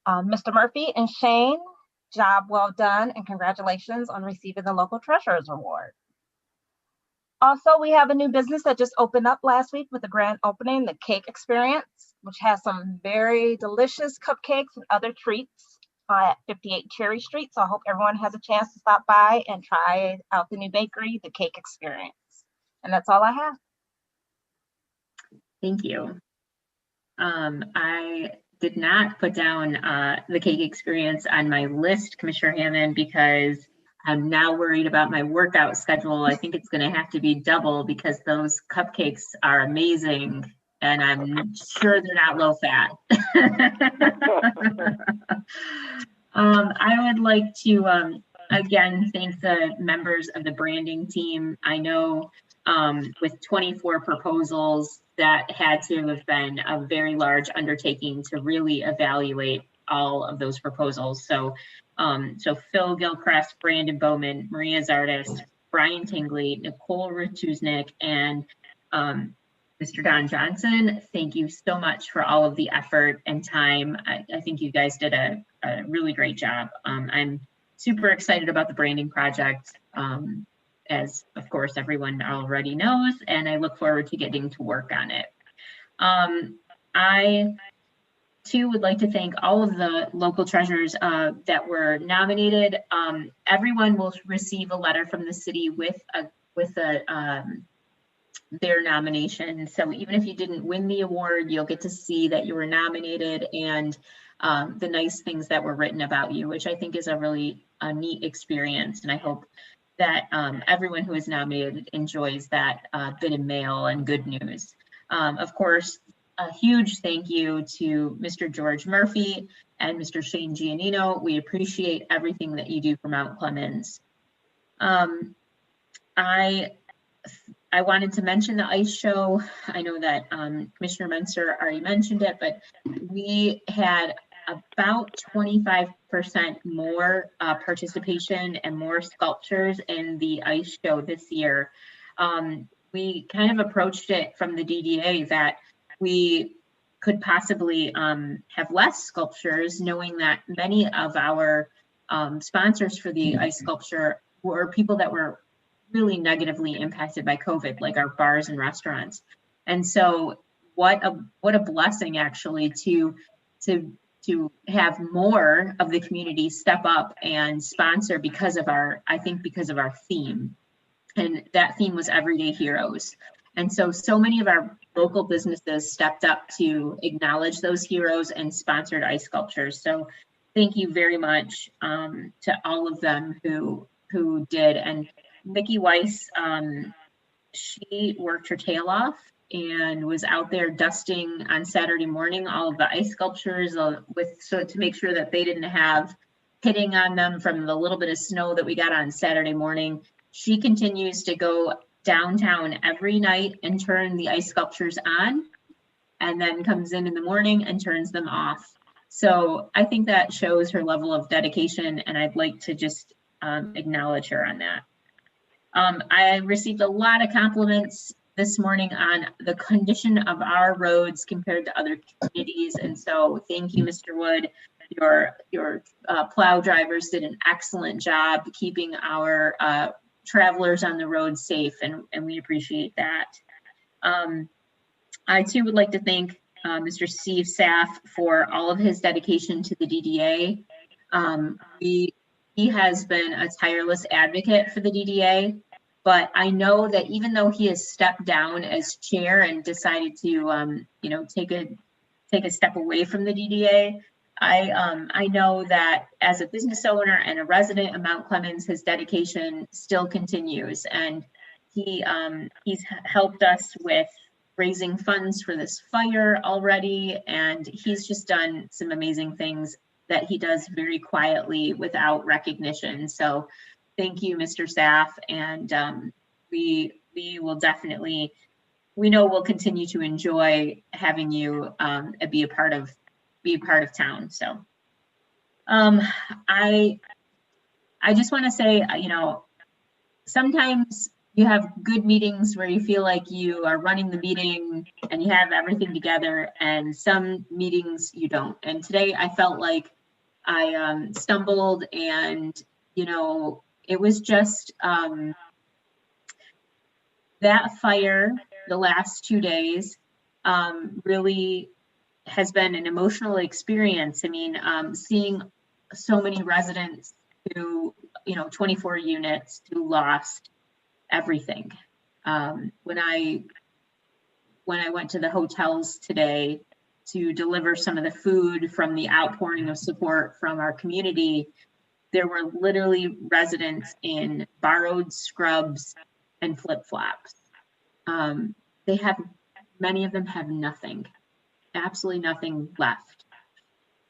Mr. Murphy and Shane. Job well done, and congratulations on receiving the Local Treasurers Award. Also, we have a new business that just opened up last week with the grand opening, the Cake Experience, which has some very delicious cupcakes and other treats. at 58 Cherry Street. So I hope everyone has a chance to stop by and try out the new bakery, the cake experience. And that's all I have. Thank you. I did not put down the cake experience on my list, Commissioner Hammond, because I'm now worried about my workout schedule. I think it's going to have to be double because those cupcakes are amazing and I'm sure they're not low fat. I would like to again thank the members of the branding team. I know with 24 proposals, that had to have been a very large undertaking to really evaluate all of those proposals. So, so Phil Gilchrist, Brandon Bowman, Maria Zardes, Brian Tingley, Nicole Rutuznik, and Mr. Don Johnson, thank you so much for all of the effort and time. I think you guys did a really great job. I'm super excited about the branding project. As of course everyone already knows, and I look forward to getting to work on it. I too would like to thank all of the local treasurers that were nominated. Everyone will receive a letter from the city with their nomination. So even if you didn't win the award, you'll get to see that you were nominated and the nice things that were written about you, which I think is a really neat experience. And I hope that everyone who is nominated enjoys that bit of mail and good news. Of course, a huge thank you to Mr. George Murphy and Mr. Shane Giannino. We appreciate everything that you do for Mount Clemens. I wanted to mention the ice show. I know that Commissioner Menser already mentioned it, but we had about 25% more participation and more sculptures in the ice show this year. We kind of approached it from the DDA that we could possibly have less sculptures, knowing that many of our sponsors for the ice sculpture were people that were really negatively impacted by COVID, like our bars and restaurants. And so what a blessing actually to have more of the community step up and sponsor because of our theme. And that theme was Everyday Heroes. And so many of our local businesses stepped up to acknowledge those heroes and sponsored ice sculptures. So thank you very much to all of them who did. And Mickey Weiss, she worked her tail off and was out there dusting on Saturday morning all of the ice sculptures to make sure that they didn't have hitting on them from the little bit of snow that we got on Saturday morning. She continues to go downtown every night and turn the ice sculptures on, and then comes in the morning and turns them off. So I think that shows her level of dedication, and I'd like to just acknowledge her on that. I received a lot of compliments this morning on the condition of our roads compared to other communities. And so thank you, Mr. Wood. Your plow drivers did an excellent job keeping our travelers on the road safe, and we appreciate that. I too would like to thank Mr. Steve Saff for all of his dedication to the DDA. He has been a tireless advocate for the DDA, but I know that even though he has stepped down as chair and decided to, take a step away from the DDA, I know that as a business owner and a resident of Mount Clemens, his dedication still continues, and he's helped us with raising funds for this fire already, and he's just done some amazing things that he does very quietly without recognition. So thank you, Mr. Saff, and we will definitely, we know we'll continue to enjoy having you be a part of town. So I just want to say, sometimes you have good meetings where you feel like you are running the meeting and you have everything together, and some meetings you don't. And today I felt like I stumbled, and it was just that fire the last 2 days really has been an emotional experience. I mean, seeing so many residents who, 24 units who lost everything. When I went to the hotels today to deliver some of the food from the outpouring of support from our community, there were literally residents in borrowed scrubs and flip-flops. Many of them have nothing, absolutely nothing left.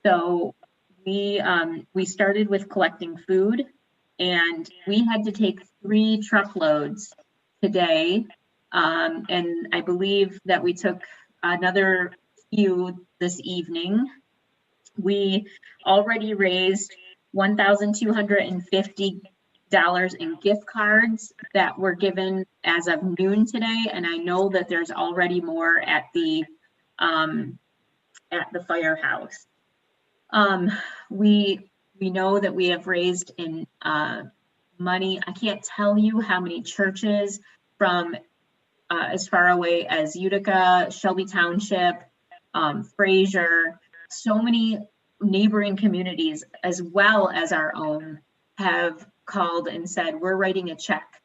So we started with collecting food, and we had to take 3 truckloads today. And I believe that we took another few this evening. We already raised $1,250 in gift cards that were given as of noon today, and I know that there's already more at the firehouse. We know that we have raised in money. I can't tell you how many churches from as far away as Utica, Shelby Township, Fraser, so many neighboring communities as well as our own have called and said, we're writing a check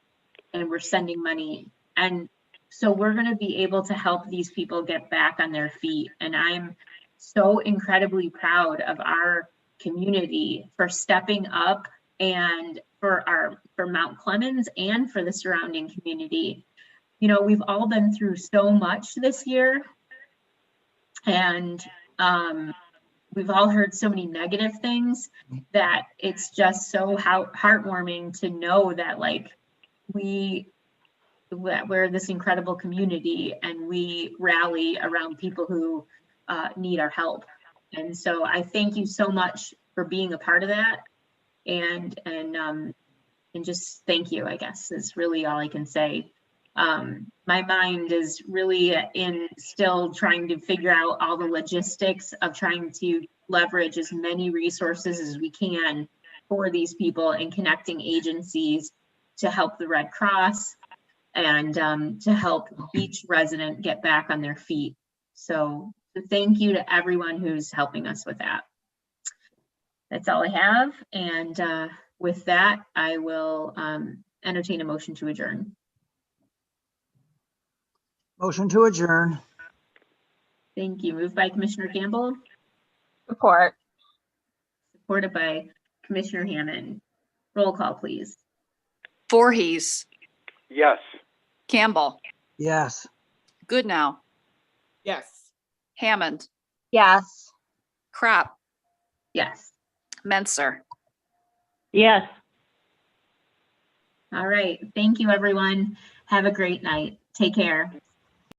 and we're sending money. And so we're going to be able to help these people get back on their feet. And I'm so incredibly proud of our community for stepping up, and for Mount Clemens and for the surrounding community. We've all been through so much this year, and we've all heard so many negative things that it's just so heartwarming to know that we're this incredible community and we rally around people who need our help. And so I thank you so much for being a part of that, and just thank you, I guess, is really all I can say. My mind is really still trying to figure out all the logistics of trying to leverage as many resources as we can for these people, and connecting agencies to help the Red Cross and to help each resident get back on their feet. So thank you to everyone who's helping us with that. That's all I have. And with that, I will entertain a motion to adjourn. Motion to adjourn. Thank you. Moved by Commissioner Campbell. Support. Supported by Commissioner Hammond. Roll call, please. Voorhees, Yes. Campbell, Yes. Goodnow, Yes. Hammond, Yes. Crop, Yes. Menser. Yes. All right. Thank you, everyone. Have a great night. Take care.